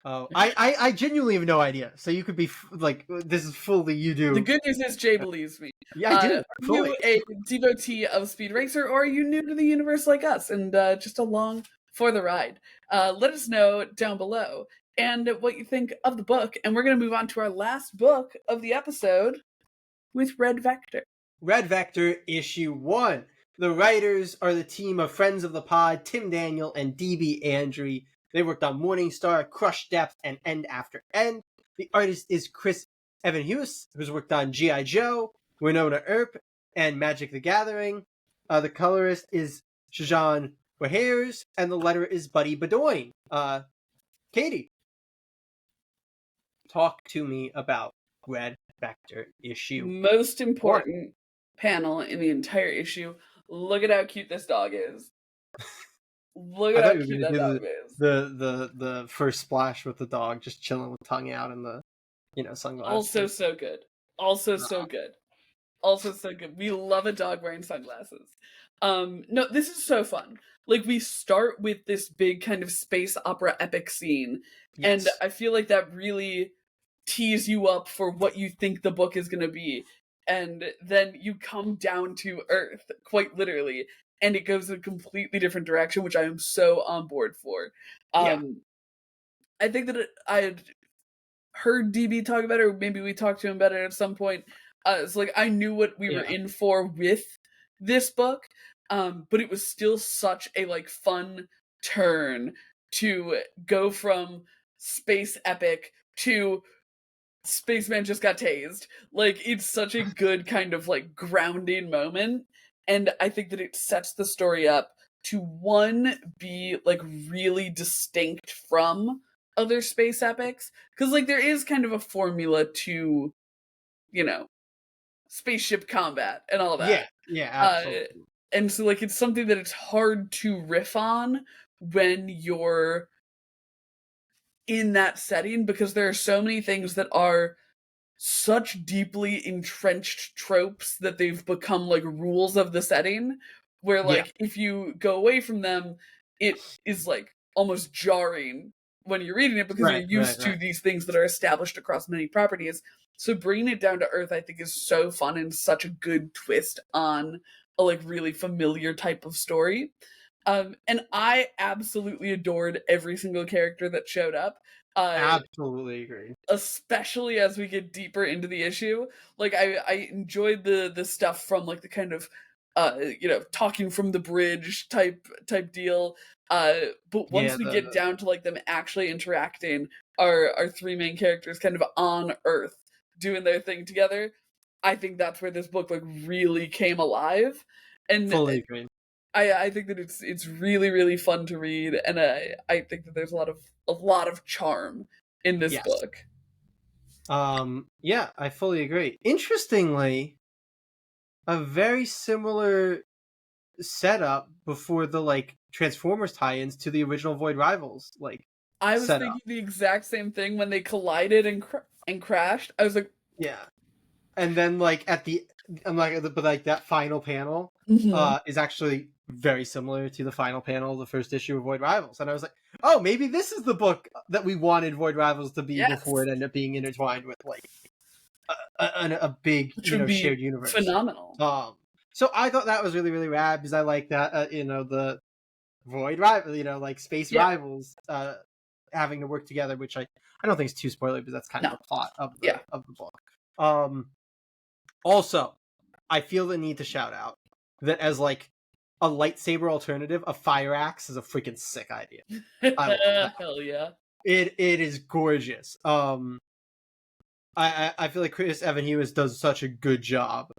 Oh, I genuinely have no idea. So you could be like, this is fully you The do. good news is Jay believes me. Yeah, I do Are you fully. a devotee of Speed Racer, or are you new to the universe like us and just along for the ride? Let us know down below and what you think of the book. And we're going to move on to our last book of the episode with Red Vector. Red Vector issue 1. The writers are the team of Friends of the Pod, Tim Daniel and DB Andry. They worked on Morningstar, Crush Depth, and End After End. The artist is Chris Evan-Hughes, who's worked on G.I. Joe, Winona Earp, and Magic the Gathering. The colorist is Shajan Wahers, and the letterer is Buddy Bedoin. Katie, talk to me about Red Vector issue Most 1. important panel in the entire issue. Look at how cute this dog is. Look I at how thought you were cute going that to dog do is. the first splash with the dog just chilling with tongue out and the sunglasses. Also so good. Also so good. Also so good. We love a dog wearing sunglasses. No, this is so fun. Like, we start with this big kind of space opera epic scene, and Yes. I feel like that really tees you up for what you think the book is going to be. And then you come down to Earth, quite literally, and it goes in a completely different direction, which I am so on board for. Yeah. I think that I had heard DB talk about it, or maybe we talked to him about it at some point. It's like I knew what we were Yeah. in for with this book, but it was still such a like fun turn to go from space epic to Spaceman just got tased. Like, it's such a good kind of like grounding moment, and I think that it sets the story up to one be like really distinct from other space epics, because like there is kind of a formula to, you know, spaceship combat and all Yeah. that. Yeah. Uh, Absolutely. and so like it's something that it's hard to riff on when you're in that setting, because there are so many things that are such deeply entrenched tropes that they've become like rules of the setting, where Yeah. like if you go away from them, it is like almost jarring when you're reading it, because you're Right. used to these things that are established across many properties. So bringing it down to earth, I think, is so fun and such a good twist on a like really familiar type of story. And I absolutely adored every single character that showed up. Absolutely agree. Especially as we get deeper into the issue. Like, I enjoyed the stuff from like the kind of talking from the bridge type deal. But Yeah. once we get down to like them actually interacting, our three main characters kind of on Earth doing their thing together, I think that's where this book like really came alive. And Fully agree. I think that it's really really fun to read, and I think that there's a lot of charm in this Yes. book. Yeah, I fully agree. Interestingly, a very similar setup before the like Transformers tie-ins to the original Void Rivals like I was setup. thinking the exact same thing when they collided and crashed. I was like, Yeah. And then like at the but like that final panel mhm. is actually very similar to the final panel of the first issue of Void Rivals. And I was like, oh, maybe this is the book that we wanted Void Rivals to be Yes, before it ended up being intertwined with like a big which would be shared universe. phenomenal. So I thought that was really really rad, because I like that the Void Rival, like space Yeah. rivals having to work together, which I don't think is too spoiler, because that's kind of No. the plot of the Yeah. of the book. Also, I feel the need to shout out that as like a lightsaber alternative, a fire axe is a freaking sick idea. I love that. Hell yeah. It is gorgeous. I feel like Chris Evan-Hughes does such a good job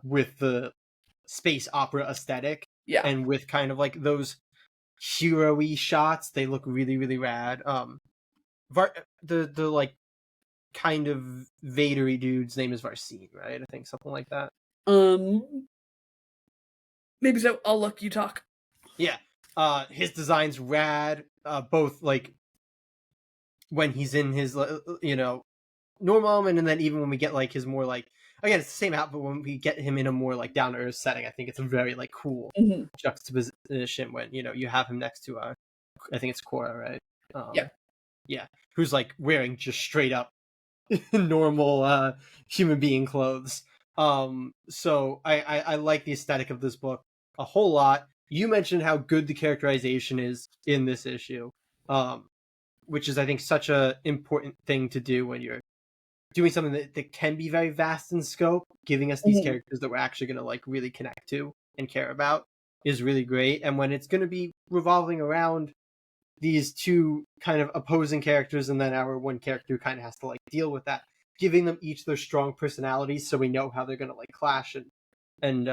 with the space opera aesthetic, Yeah. and with kind of like those hero-y shots. They look really really rad. The like kind of Vadery dude's name is Varsine, right? I think something like that. Maybe so. I'll let you talk. Yeah. His design's rad. Both like when he's in his normal element, and then even when we get like his more like, again, it's the same outfit, when we get him in a more like down to earth setting, I think it's a very like cool juxtaposition when you have him next to I think it's Cora, right? Yeah. Yeah, who's like wearing just straight up normal human being clothes. So I like the aesthetic of this book a whole lot. You mentioned how good the characterization is in this issue, um, which is I think such a important thing to do when you're doing something that can be very vast in scope. Giving us these Mhm. characters that we're actually going to like really connect to and care about is really great. And when it's going to be revolving around these two kind of opposing characters, and then our one character kind of has to like deal with that, giving them each their strong personalities so we know how they're going to like clash and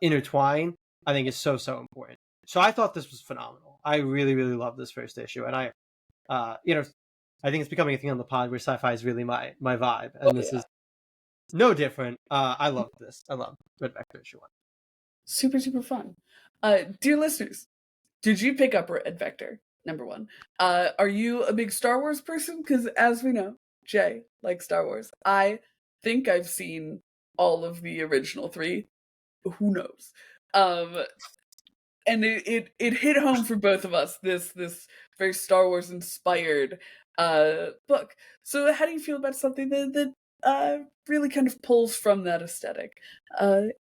intertwine, I think is so important. So I thought this was phenomenal. I really love this first issue, and I think it's becoming a thing on the pod where sci-fi is really my vibe, Oh and this yeah. is no different. I love this. I love Red Vector issue 1. Super, super fun. Dear listeners, did you pick up Red Vector, number one? Are you a big Star Wars person? Because as we know, Jay likes Star Wars. I think I've seen all of the original three. Who knows? Um, and it hit home for both of us, this very Star Wars inspired book. So how do you feel about something that really kind of pulls from that aesthetic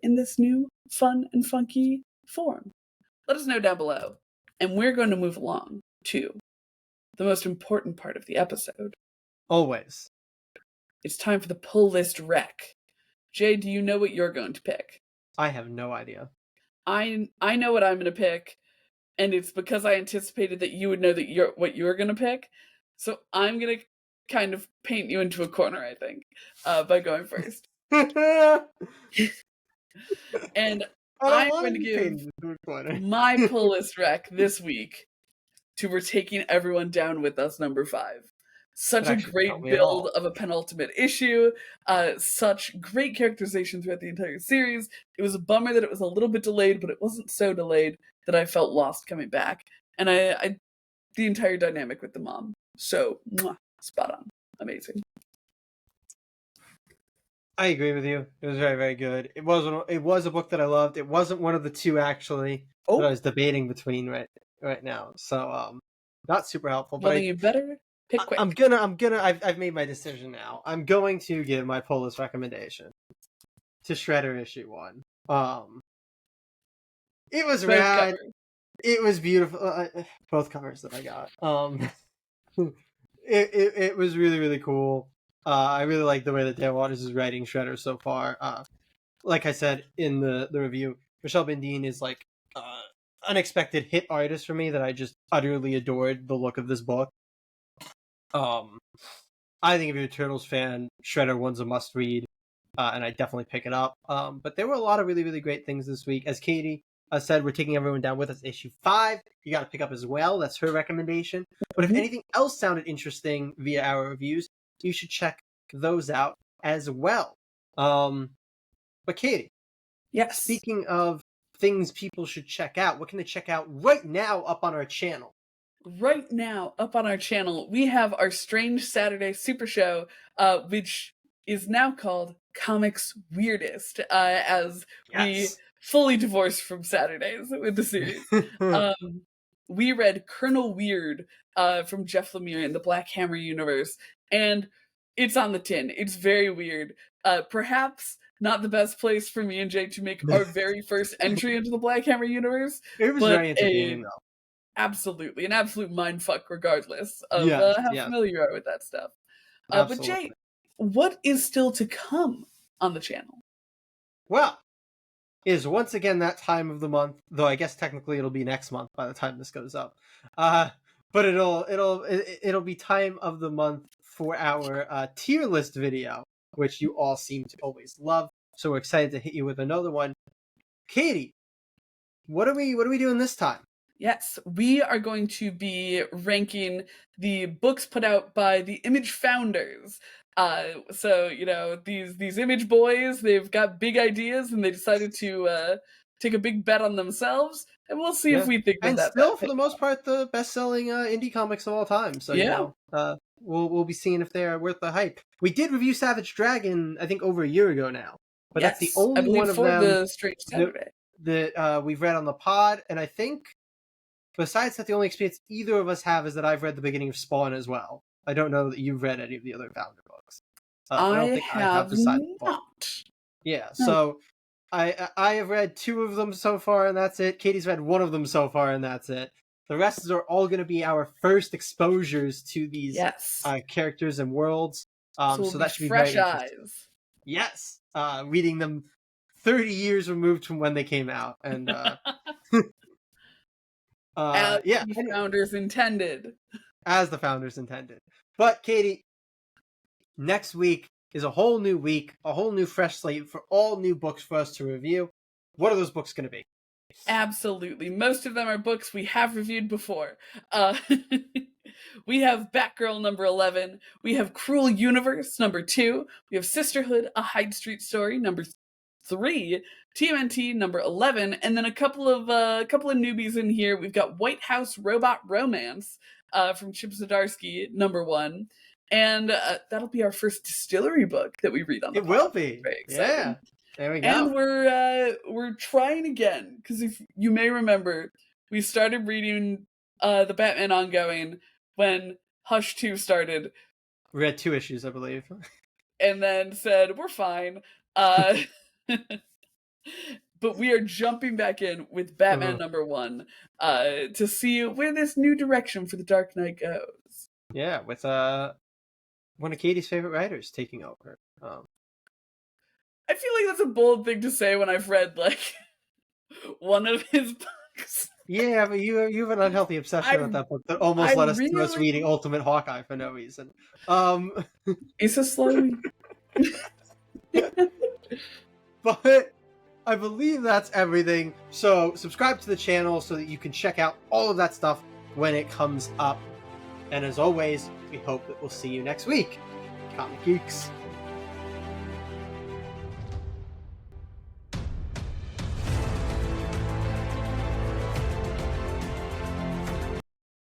in this new fun and funky form? Let us know down below. And we're going to move along to the most important part of the episode. Always. It's time for the pull list rec. Jay, do you know what you're going to pick? I have no idea. I know what I'm going to pick, and it's because I anticipated that you would know that what you're going to pick. So I'm going to kind of paint you into a corner, I think, by going first. And I don't I'm want going to to be give painted into a corner. my pull list rec this week to We're Taking Everyone Down With Us number 5. Such That a actually didn't help great me at build all. of a penultimate issue. Such great characterization throughout the entire series. It was a bummer that it was a little bit delayed, but it wasn't so delayed that I felt lost coming back. And I the entire dynamic with the mom. So, spot on. Amazing. I agree with you. It was very good. It was a book that I loved. It wasn't one of the two actually that I was debating between right now. So not super helpful. Well, But then you better pick I'm quick. gonna I've made my decision now. I'm going to give my pull list recommendation to Shredder issue 1. It was Both rad. covers. It was beautiful. Both covers that I got. It was really cool. I really like the way that Dan Waters is writing Shredder so far. Like I said in the review, Michelle Bendine is like unexpected hit artist for me that I just utterly adored the look of this book. I think if you're a Turtles fan, Shredder 1's a must read, and I definitely pick it up. But there were a lot of really great things this week. As Katie said, we're taking everyone down with us. Issue 5, you got to pick up as well. That's her recommendation. But if anything else sounded interesting via our reviews, you should check those out as well. But Katie, Yes. speaking of things people should check out, what can they check out right now up on our channel? Right now, up on our channel, we have our Strange Saturday Super Show, which is now called Comics Weirdest, as we fully divorced from Saturdays with the series. We read Colonel Weird from Jeff Lemire in the Black Hammer universe, and it's on the tin. It's very weird. Perhaps not the best place for me and Jay to make our very first entry into the Black Hammer universe, It was but very entertaining, though. absolutely an absolute mindfuck regardless of Yes, how yes. familiar you are with that stuff. But Absolutely. Jay, what is still to come on the channel? Well, it is once again that time of the month, though I guess technically it'll be next month by the time this goes up. But it'll be time of the month for our tier list video, which you all seem to always love. So we're excited to hit you with another one. Katie, what are we doing this time? Yes, we are going to be ranking the books put out by the Image founders. So these Image boys, they've got big ideas and they decided to take a big bet on themselves, and we'll see if we think and that still, for pays the most off. part, the best-selling indie comics of all time. So we'll be seeing if they're worth the hype. We did review Savage Dragon, I think, over a year ago now, but that's the Yes, I only believe one of for them the Strange Saturday. that we've read on the pod, and I think Besides that, the only experience either of us have is that I've read the beginning of Spawn as well. I don't know that you've read any of the other Founder books. I I don't think I have have besides Spawn. not. Yeah, No. so I have read 2 of them so far, and that's it. Katie's read 1 of them so far, and that's it. The rest are all going to be our first exposures to these Yes. characters and worlds. So that should be fresh very interesting. eyes. Yes, reading them 30 years removed from when they came out, and As yeah, the founders intended. as the founders intended. But Katie, next week is a whole new week, a whole new fresh slate for all new books for us to review. What are those books going to be? Absolutely. Most of them are books we have reviewed before. We have Batgirl number 11. We have Cruel Universe number 2. We have Sisterhood, A Hyde Street Story number 3. TMNT number 11. And then a couple of newbies in here. We've got White House Robot Romance from Chip Zdarsky number 1. And that'll be our first distillery book that we read on the It will be. Very exciting. Yeah. There we go. And we're trying again, because if you may remember, we started reading the Batman ongoing when Hush 2 started. We had 2 issues, I believe. And then said, we're fine. But we are jumping back in with Batman number 1 to see where this new direction for the Dark Knight goes. Yeah, with one of Katie's favorite writers taking over. I feel like that's a bold thing to say when I've read, like, one of his books. Yeah, but you have an unhealthy obsession with that book that almost led us to us reading Ultimate Hawkeye for no reason. It's a slow. But I believe that's everything. So subscribe to the channel so that you can check out all of that stuff when it comes up. And as always, we hope that we'll see you next week. Comic Geeks.